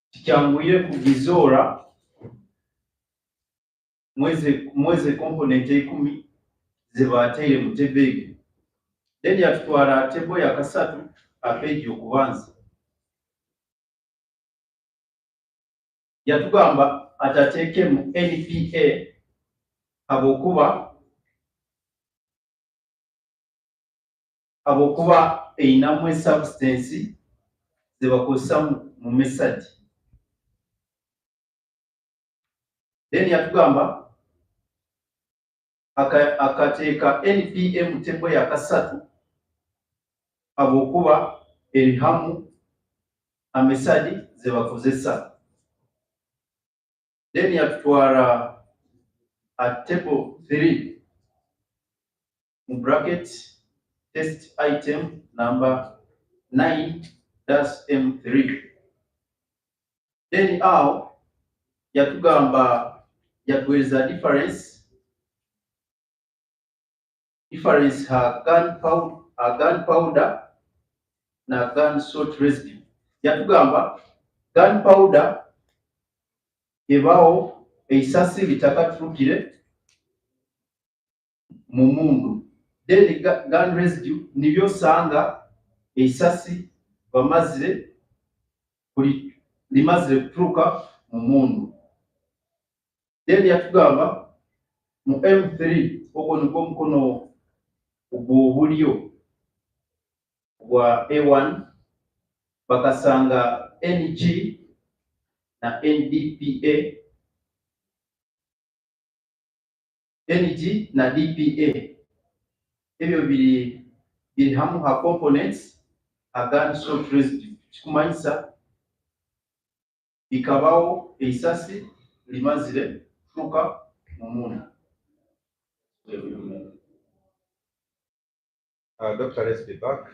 kikyanguire kugizoora mweze component 10 ze baateire mu tebe ege. Then yatutwala tebo ya kasatu apeegi okubanza. Yatugamba atateekemu NPA habwokuba einamu substance ze bakozesa mu method. Then yatugamba akateeka NPA mu tebo ya kasatu habwokuba erihamu amesadi ze bakozesa. Then yatutwala at table 3 mu bracket test item number 9-M3. Then awo yatugamba yatuweza difference ha gunpowder na gun salt residue. Yatugamba gunpowder ebaawo eisasi litakatulukire mu mundu. Then gun residue nibyo sanga eisasi bamazire limazire kuturuka mu mundu. Then yatugamba mu M3 ogwo nigwo omukono ogw'obulyo gwa A1 bakasanga NG na NDPA. NG na DPA ebyo biri hamu ha components ha gun salt residue, kikumanyisa bikabawo eisasi limazire kuturuka mu mundu. Dr. let's be back.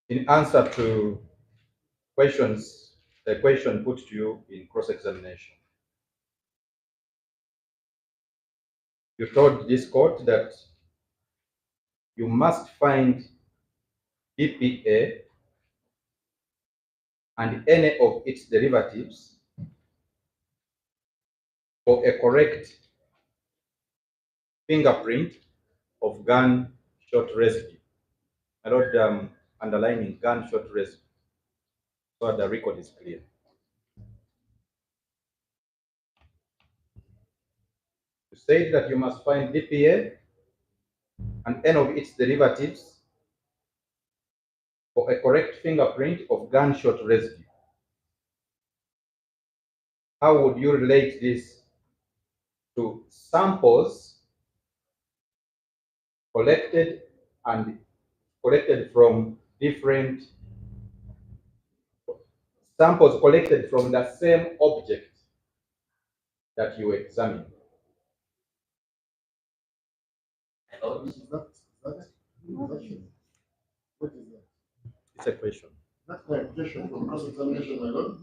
In answer to the question put to you in cross-examination, you told this court that you must find DPA and any of its derivatives for a correct fingerprint of gunshot residue. I wrote underlining gunshot residue so that the record is clear. You said that you must find DPA and any of its derivatives for a correct fingerprint of gunshot residue. How would you relate this to samples collected from different samples collected from the same object that you examined? What is that? What is that? It's a question. That's my objection from cross-examination, my lord.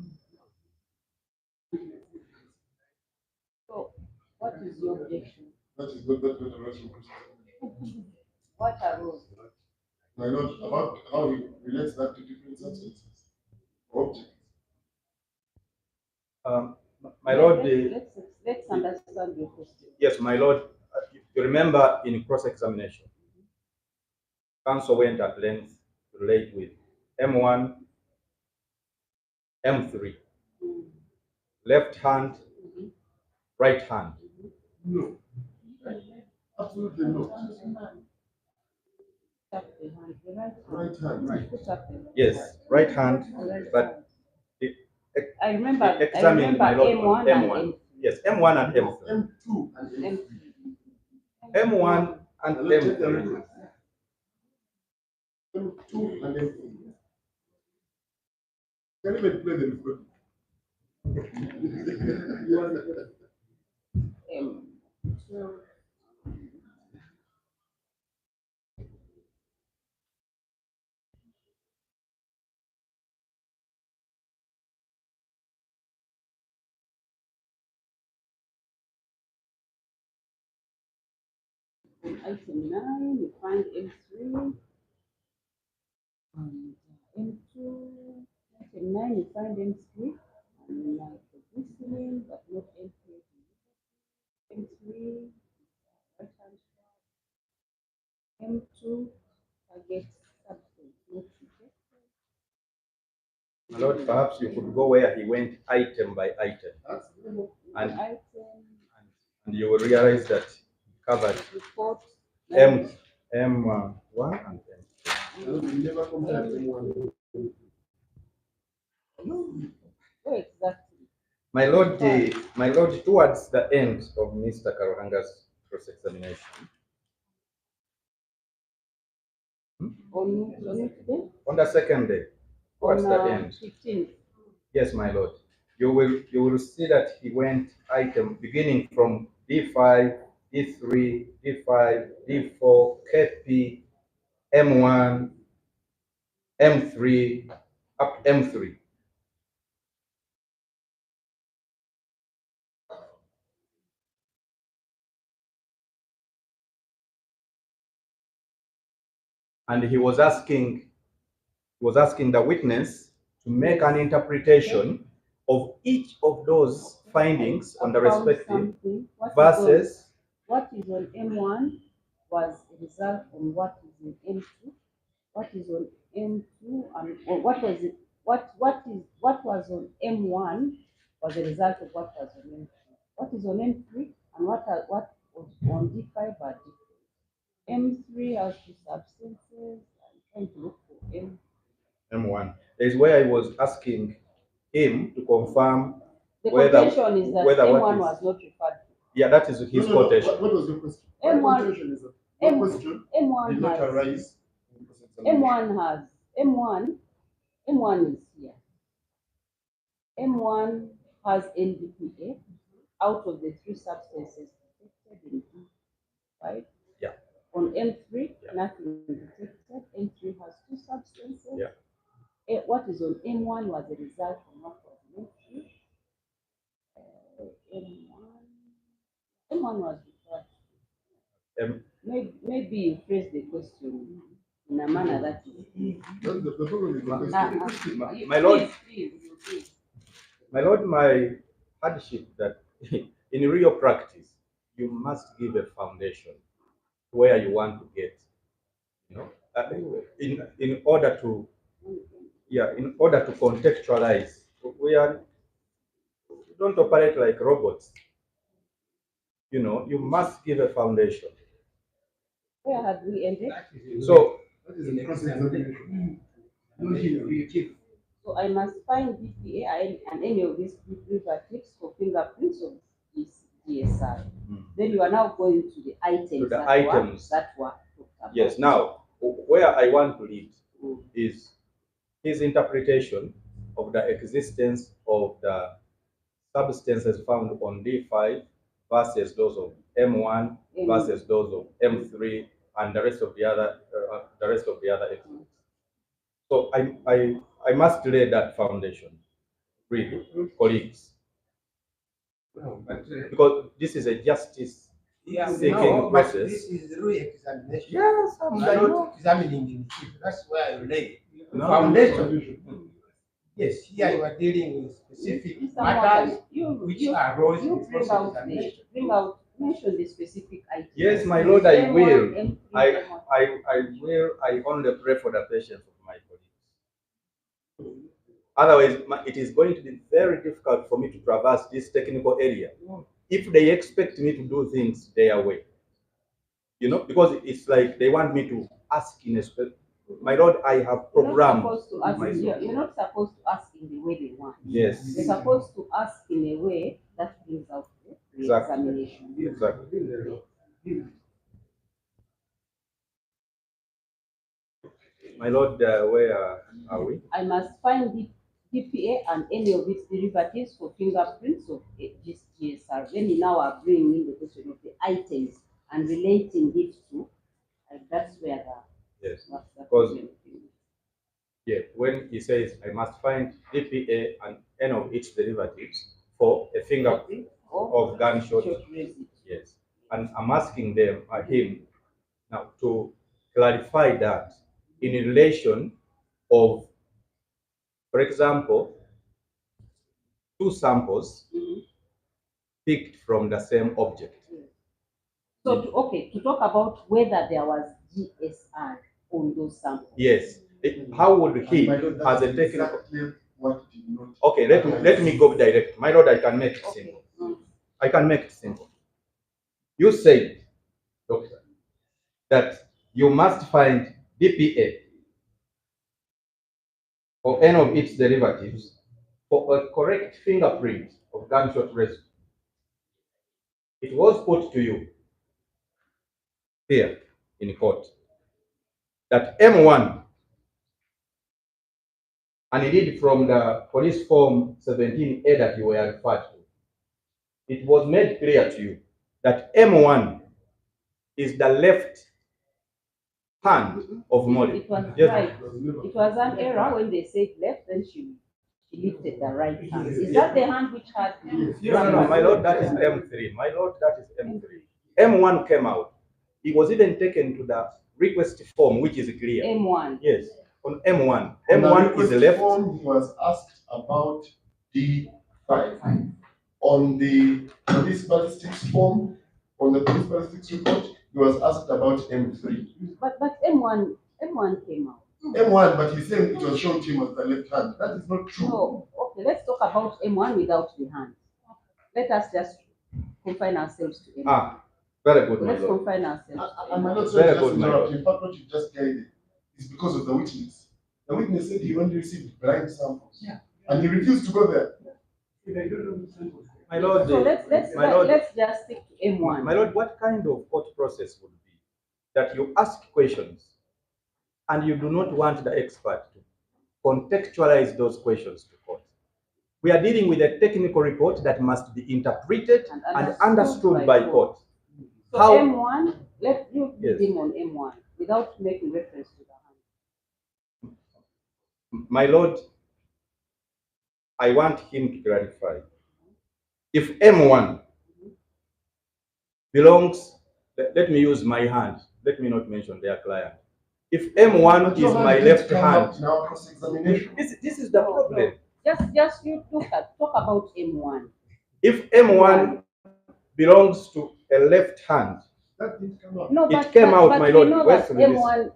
So, what is your objection? That is not that better from cross-examination. What arose? My lord, about how he relates that to different substances. Objects. My lord, let's understand your question. yes, my lord, you remember in cross-examination, counsel went at length to relate with M1, M3, left hand, right hand. No. Absolutely no. Right hand. Right. Yes, right hand, but I remember examine my lord, M1 and M3. Yes, M1 and M3. M2 and M3. M1 and M3. M2 and M3. Can you even play them? M2. In item 9, you find M3. And M2, item 9, you find M3. And like whistling, but not M3. M3, right hand side. M2, target substance, not detected. My lord, perhaps you could go where he went item by item. And, Item, and you will realize that he covered report, M1 and M2. You never compared anyone. where exactly? My lord, towards the end of Mr. Karuhanga's cross-examination, On which day? on the second day, towards On the end, 15th. yes, my lord, you will see that he went item beginning from D5, D3, D5, D4, KP, M1, M3, up M3. And he was asking the witness to make an interpretation of each of those findings on the respective verses. What is on M1 was a result on what is in M2. What is on M2 and or what was it? What was on M1 was a result of what was on M2. What is on M3 and what was on D5 are different. M3 has two substances. I'm trying to look for M1. There is where I was asking him to confirm the whether quotation is that whether M1 what was not referred to. yeah, that is his quotation. What was your question? M1 My quotation is that what question M1 did not has arise in the cross-examination? M1 is here. M1 has NDPA out of the three substances detected in D, right? Yeah. On M3, nothing detected. M3 has two substances. Yeah. What is on M1 was a result from what was on M3. M1 was referred. Maybe you phrase the question in a manner that is. The problem is the question. My lord, Please. my lord, my hardship that in real practice, you must give a foundation where you want to get, in order to contextualize. We don't operate like robots. You must give a foundation. Where have we ended? So That is the cross-examination. So I must find DPA and any of these derivatives for fingerprints of this DSR. Then you are now going to the items, that were talked about. Yes, now where I want to lead is his interpretation of the existence of the substances found on D5 versus those of M1 versus those of M3 and the rest of the other evidence. So I must lay that foundation, really, colleagues. No, but Because this is a justice seeking no, process. but this is the re-examination. Yes, I'm I know. not examining in chief. That's where I lay. No. Foundation. Yes, here you are dealing with specific matters which are rose in cross-examination. Mention the specific items. Yes, my lord, I will. M3, I will. I only pray for the patience of my colleagues. Otherwise, it is going to be very difficult for me to traverse this technical area if they expect me to do things their way. Because it's like they want me to ask in a specific. My lord, I have programmed myself. You're not supposed to ask in the way they want. Yes. You're supposed to ask in a way that brings out the examination. Exactly. My lord, where are we? I must find the DPA and any of its derivatives for fingerprints of this GSR. Then you now are bringing in the question of the items and relating it to, that's where yes. Because when he says I must find DPA and any of its derivatives for a fingerprint of gunshot, yes, and I'm asking him to clarify that in relation of, for example, two samples picked from the same object. So, to talk about whether there was GSR on those samples. Yes. How would he, My Lord, as a that's technical... exactly what did not. Okay, let me go direct. My Lord, I can make it simple. I can make it simple. You said, doctor, that you must find DPA or any of its derivatives for a correct fingerprint of gunshot residue. It was put to you here in court that M1, and indeed from the police form 17A that you were referred to, it was made clear to you that M1 is the left hand of Molly. It was Yes. right. It was an error when they said left, then she lifted the right hand. Is that the hand which had? No, my Lord, that is M3. My Lord, that is M3. M1 came out. He was even taken to the request form, which is clear. M1. Yes, on M1. On the M1 is request left. form, he was asked about D5. On the police ballistics form, on the police ballistics report, he was asked about M3. But M1 came out. M1, but he said it was shown to him as the left hand. That is not true. No. Okay, let's talk about M1 without the hand. Let us just confine ourselves to M1. Very good, my Let's Lord. confine ourselves. And my Lord, Very just good, my interrupt. Lord. In fact, what you just guided is because of the witness. The witness said he only received blind samples. Yeah. And he refused to go there. My Lord, So let's just stick to M1. My Lord, what kind of court process would be that you ask questions and you do not want the expert to contextualize those questions to court? We are dealing with a technical report that must be interpreted and understood by court. So How? M1, let you Yes. him on M1 without making reference to the hand. My Lord, I want him to clarify. If M1 belongs, let me use my hand, let me not mention their client. If M1 But your is hand my didn't left come hand, up in our cross-examination. this is the problem. Just you talk about M1. If M1 belongs to a left hand, That didn't come up. No, it came out, but my we Lord. know Where's that this? M1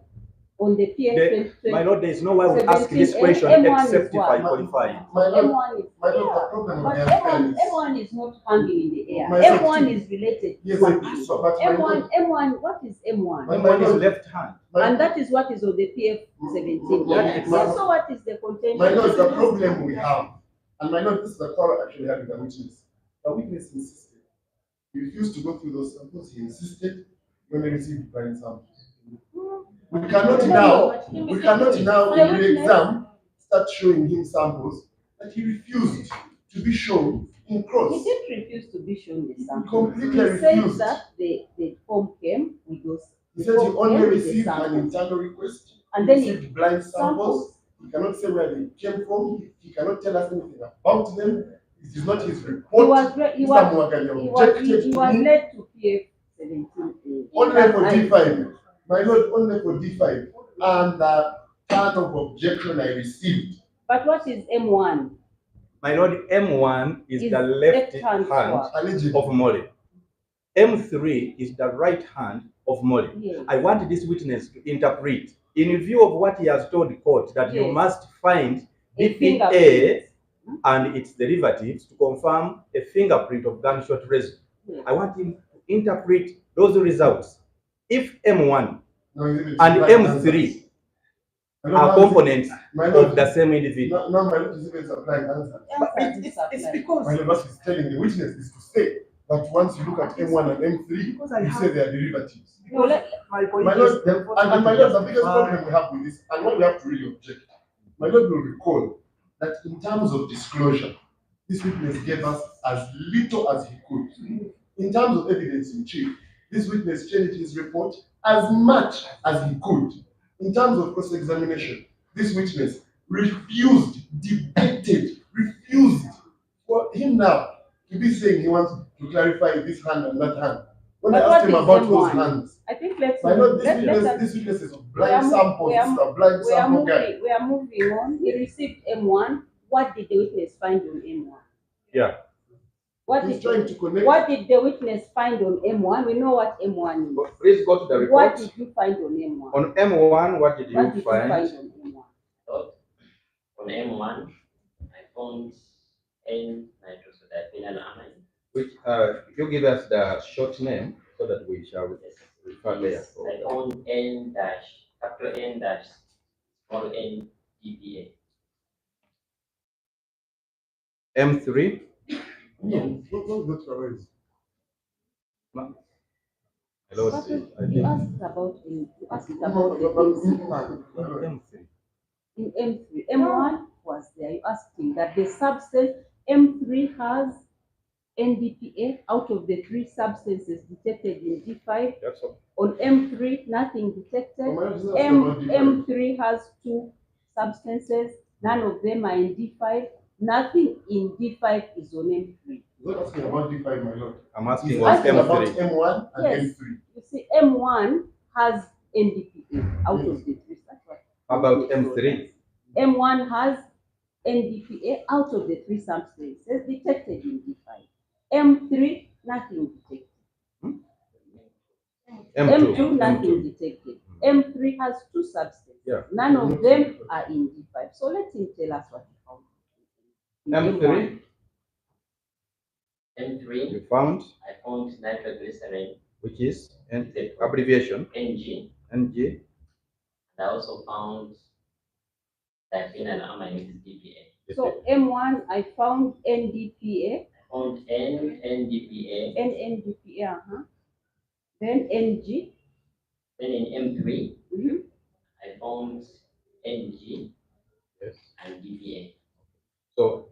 on the PF My Lord, there is no way I would ask this 17, question M1 is except if I what? qualify it. My Lord, M1 is my Lord, the yeah. problem But with the affair is... M1 is not hanging in the air. My M1 safety. is related to Yes, something. but my Lord, M1, what is M1? M1 is left hand. And that is what is on the PF 17. So what is the contention? My Lord, the problem we have, and my Lord, this is the quarrel actually had with the witness. The witness insisted. He refused to go through those samples. He insisted when they received blind samples. We cannot now in the exam start showing him samples that he refused to be shown in cross. He didn't refuse to be shown the He samples. completely He said refused. that the form came with those. He said he only received an internal request. And He then received blind samples. He cannot say where they came from. He cannot tell us anything about them. It is not his report. He was led to PF 17. Only for D5. My Lord, only for D5. And the part of objection I received. But what is M1? My Lord, M1 is the left hand of Molly. M3 is the right hand of Molly. Yes. I want this witness to interpret, in view of what he has told the court, that you must find DPA and its derivatives to confirm a fingerprint of gunshot residue. Yes. I want him to interpret those results. If M1 and M3 are components of the same individual. No, my Lord is even supplying answers. But it's because... My Lord, what he's telling the witness is to say that once you look at M1 and M3, you say they are derivatives. No, my Lord, and my Lord, the biggest problem we have with this, and what we have to really object, my Lord will recall that in terms of disclosure, this witness gave us as little as he could. In terms of evidence in chief, this witness changed his report as much as he could. In terms of cross-examination, this witness refused, debated, refused. For him now to be saying he wants to clarify this hand and that hand, When But I what asked him is about those M1? hands, I think let's my lord, move. Let us. this witness is We blind are, sample. we This is are, a blind we are sample guy. moving. We are moving on. He received M1. What did the witness find on M1? Yeah. He's trying to connect. What did the witness find on M1? We know what M1 is. Please go to the report. What did you find on M1? On M1, what did you find? On M1? On M1, I found N-nitrosodiethylenamine. Which you give us the short name so that we shall refer there. I found N dash capital N dash small n DPA. M3. No, what that arise? You asked about in M3. In M3, M1 was there. You asked him that the substance M3 has NDPA out of the 3 substances detected in D5. That's all. On M3, nothing detected. M3 has 2 substances. None of them are in D5. Nothing in D5 is on M3. You're not asking about D5, my lord. I'm asking He's about asking about M3. M1 and Yes. M3. You see, M1 has NDPA out of the 3. That's what. How about M3? M1 has NDPA out of the 3 substances detected in D5. M3, nothing detected. M2, nothing detected. M3 has 2 substances. Yeah. None of them are in D5. So let him tell us what he found. M3. M3. You found? I found nitroglycerin. Which is abbreviation? NG. NG. I also found diphenylamine, which is DPA. So M1, I found NDPA. I found NDPA. NDPA, Then NG. Then in M3, I found NG and DPA. So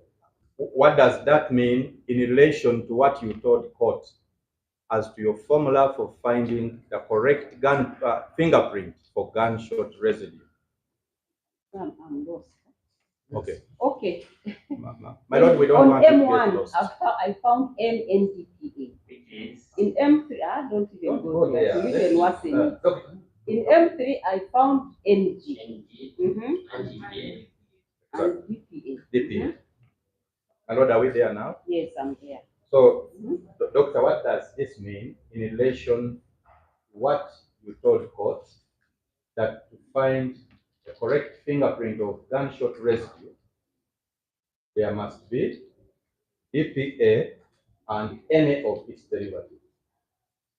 what does that mean in relation to what you told court as to your formula for finding the correct gun fingerprint for gunshot residue? I'm lost. Okay. Okay. My lord, we don't want M1, to get lost. I found NDPA. In M3, don't even go there. In M3, I found NG. And DPA. DPA. My lord, are we there now? Yes, I'm there. So, doctor, what does this mean in relation to what you told court that to find the correct fingerprint of gunshot residue, there must be DPA and any of its derivatives?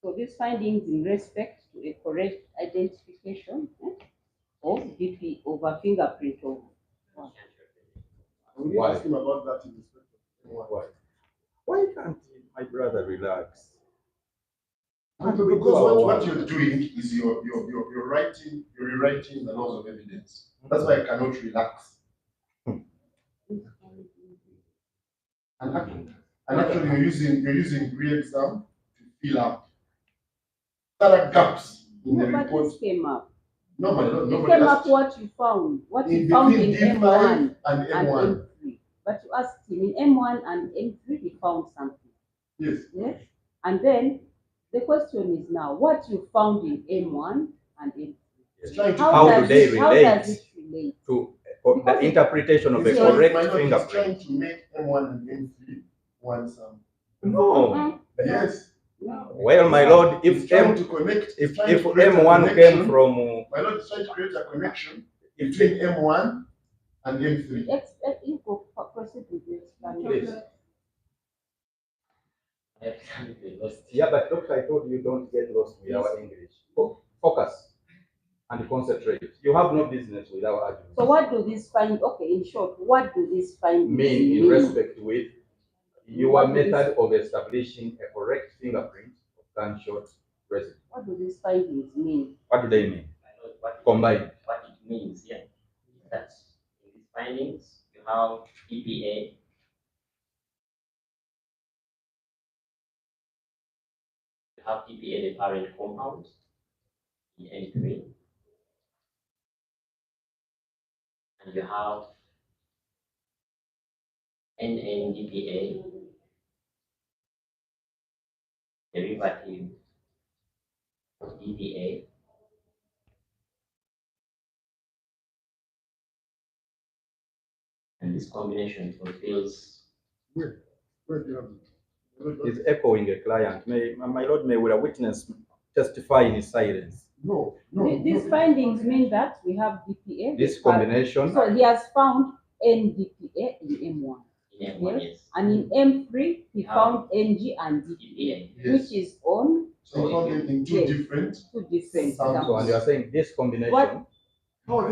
So these findings in respect to a correct identification of DP over fingerprint of what? We need to ask him about that in respect of Why can't my brother relax? Because what you're doing is you're rewriting the laws of evidence. That's why I cannot relax. And actually you're using pre-exam to fill up. There are gaps in the report. But this came up. No, my lord, it came up what you found. What you found in M1 and M1. M3. But you asked him in M1 and M3 he found something. Yes. Yes. And then the question is now what you found in M1 and M3. Yes. How do they relate how does it relate to the interpretation of a correct fingerprint? He's trying to make M1 and M3 one sum. No. Yes. Well, my lord, if M1 came from my lord is trying to create a connection between M1 and M3. You go proceed with the explanation. Yeah, but doctor, I told you don't get lost with our English. Focus and concentrate. You have no business with our argument. So what do these find? Okay, in short, what do these find mean in respect with your method of establishing a correct fingerprint of gunshot residue? What do these findings mean? What do they mean? Combined. What it means, yeah, that in these findings you have EPA. You have EPA, the parent compound, in N3, and you have NNDPA, derivative DPA. And this combination fulfills. Where do you have it? He's echoing a client. My lord, may will a witness testify in his silence? No. These findings mean that we have DPA. This combination. So he has found NDPA in M1. In M1, yes. And in M3, he found NG and DPA, which is on. So he found them in two different samples. So, and you are saying this combination. What? No.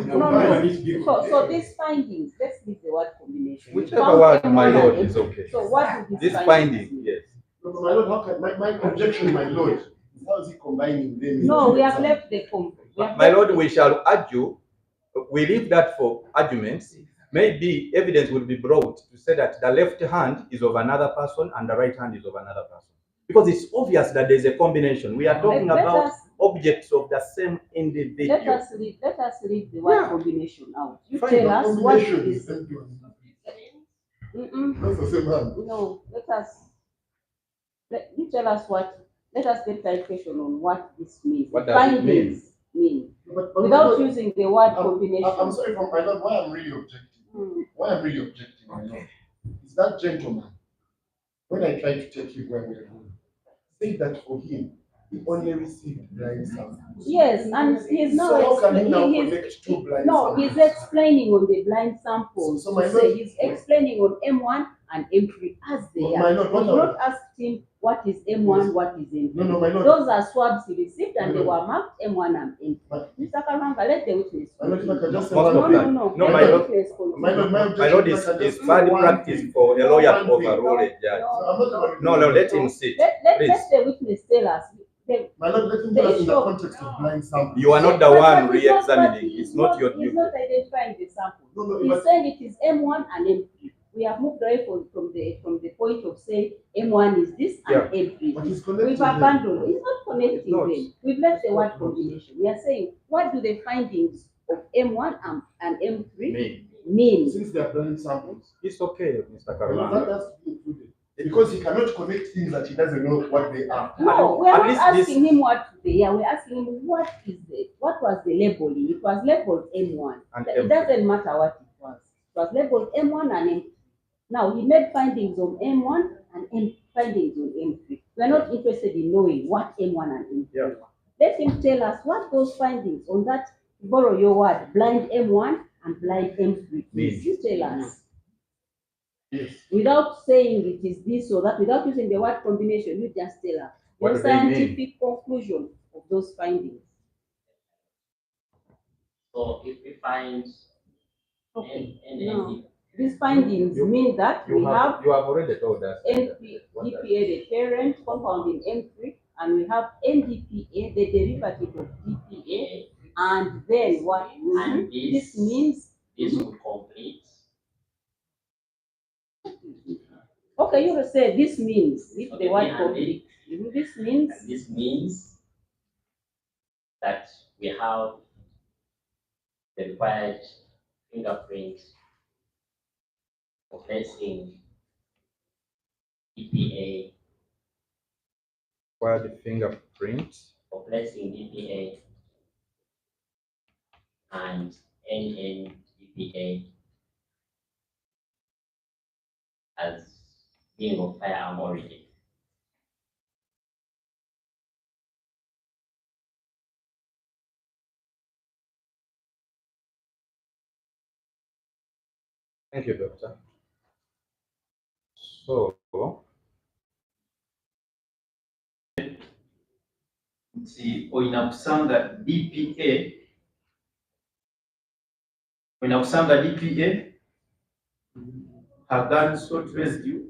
So these findings, let's leave the word combination. Whichever word, my lord, is okay. So what do this finding? Yes. No, my lord, how can my objection, my lord, is how is he combining them? No, we have left the My lord, we shall argue. We leave that for arguments. Maybe evidence will be brought to say that the left hand is of another person and the right hand is of another person. Because it's obvious that there's a combination. We are talking about objects of the same individual. Let us leave the word combination out. You tell us what is. That's the same hand. No, you tell us what. Let us get clarification on what this means. What does it mean? Without using the word combination. I'm sorry, from my lord, why I'm really objecting. My lord, is that gentleman, when I tried to take him where we are going, said that for him, he only received blind samples. Yes, and he's now so how can he now connect two blind samples? He's explaining on the blind samples. So my lord, he's explaining on M1 and M3 as they are. My lord, We've not asked him what is M1, what is M3. No, my lord. Those are swabs he received and they were marked M1 and M3. Mr. Karanga, let the witness. My lord, if I can just say No, my lord, it's bad practice for a lawyer to overrule a judge. No, let him sit. Let the witness tell us. My lord, let him tell us in the context of blind samples. You are not the one re-examining. It's not your duty. He's not identifying the sample. No, he's saying it is M1 and M3. We have moved away from the point of saying M1 is this and M3. But he's We've abandoned. He's not connecting them. We've left the word combination. We are saying, what do the findings of M1 and M3 mean? Since they are blind samples, it's okay, Mr. Karanga. That has to be included. Because he cannot connect things that he doesn't know what they are. No, we're not asking him what they are. We're asking him what was the labeling. It was labeled M1. It doesn't matter what it was. It was labeled M1 and M3. Now he made findings on M1 and findings on M3. We're not interested in knowing what M1 and M3 were. Let him tell us what those findings on that, borrow your word, blind M1 and blind M3. Please you tell us. Yes. Without saying it is this or that, without using the word combination, you just tell us your scientific conclusion of those findings. So if we find these findings mean that you have already told us DPA, the parent compound in M3, and we have NDPA, the derivative of DPA, and then what? And this means this will complete. Okay, you will say this means if the word complete. This means that we have the required fingerprint for placing DPA. Required fingerprint for placing DPA and NNDPA as being of firearm origin. Thank you, Doctor. So, inakusanga DPA had sort residue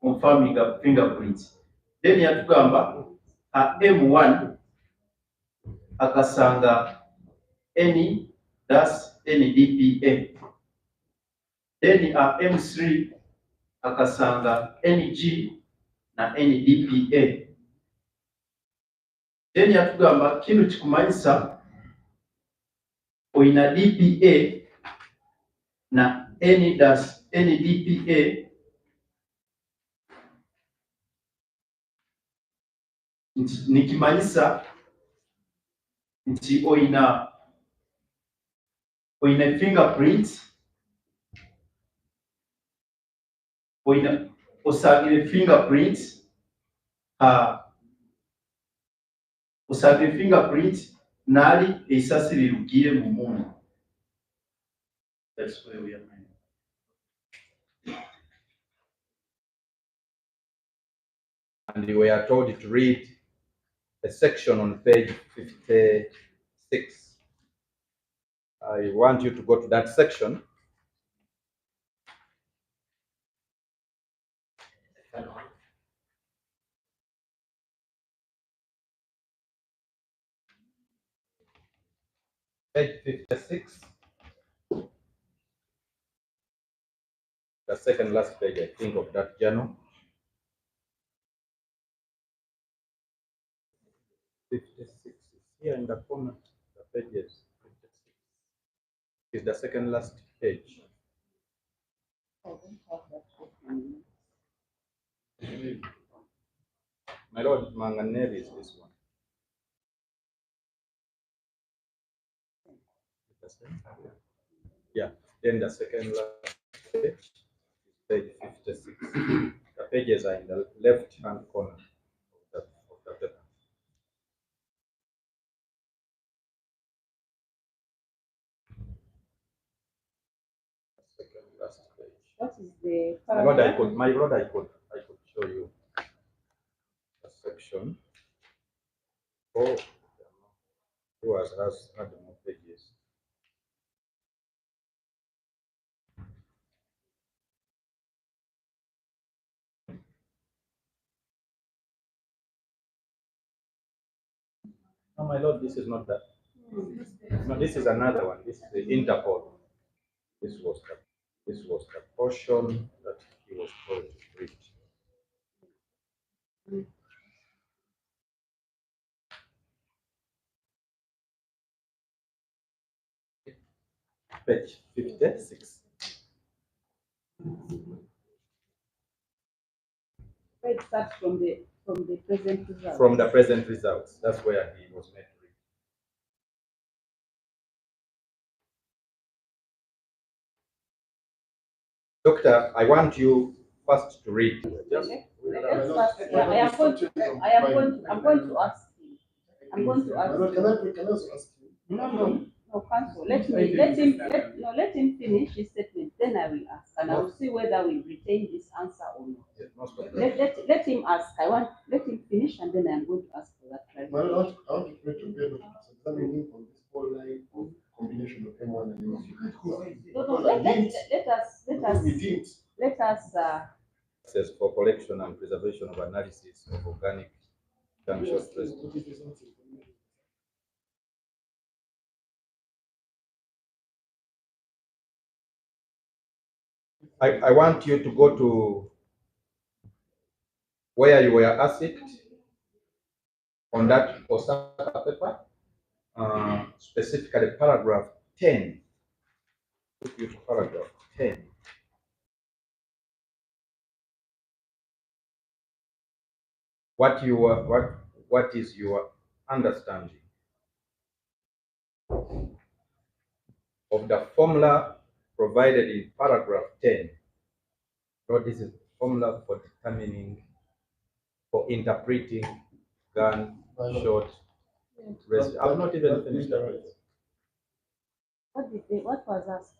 confirming a fingerprints. Then yatugamba M1 akasanga any DPA. Then M3 akasanga NG na NDPA. Then yatugamba kino kikumanyisa oina DPA na NDPA nikimanyisa nti oyina fingerprints, osagire fingerprints, osagire fingerprints nali eisasi lirugire mu muntu. That's where we are. And we were told to read a section on page 56. I want you to go to that section. Page 56. The second last page, I think, of that journal. 56 is here in the corner. The pages 56 is the second last page. My Lord, manganese is this one. Yeah, then the second last page is page 56. The pages are in the left-hand corner of the paper. Second last page. What is the My Lord, I could show you a section. Oh, who has had more pages? No, my Lord, this is not that. No, this is another one. This is the Interpol. This was the portion that he was told to read. Page 56. It starts from the present result. From the present results. That's where he was made to read. Doctor, I want you first to read. Just Let's first, I'm going to ask him. I'm going to ask him. Can I also ask you? No, cancel. Let him finish his statement. Then I will ask, and I will see whether we retain this answer or not. Let him ask. Let him finish, and then I'm going to ask for that I clarification. want to be able to examine him on this whole line of combination of M1 and M2. No, let us. Says for collection and preservation of analysis of organic junction present. I want you to go to where you were asked on that Osaka paper, specifically paragraph 10. Took you to paragraph 10. What is your understanding of the formula provided in paragraph 10? So this is formula for determining, for interpreting gun shot rest. I've not even finished that. What was asked?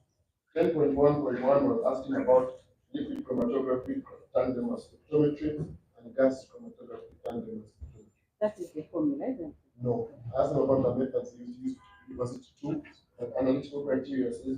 10.1.1 was asking about liquid chromatography tandem spectrometry and gas chromatography tandem spectrometry. That is the formula, isn't it? No, asking about the methods used, university 2, and analytical criteria says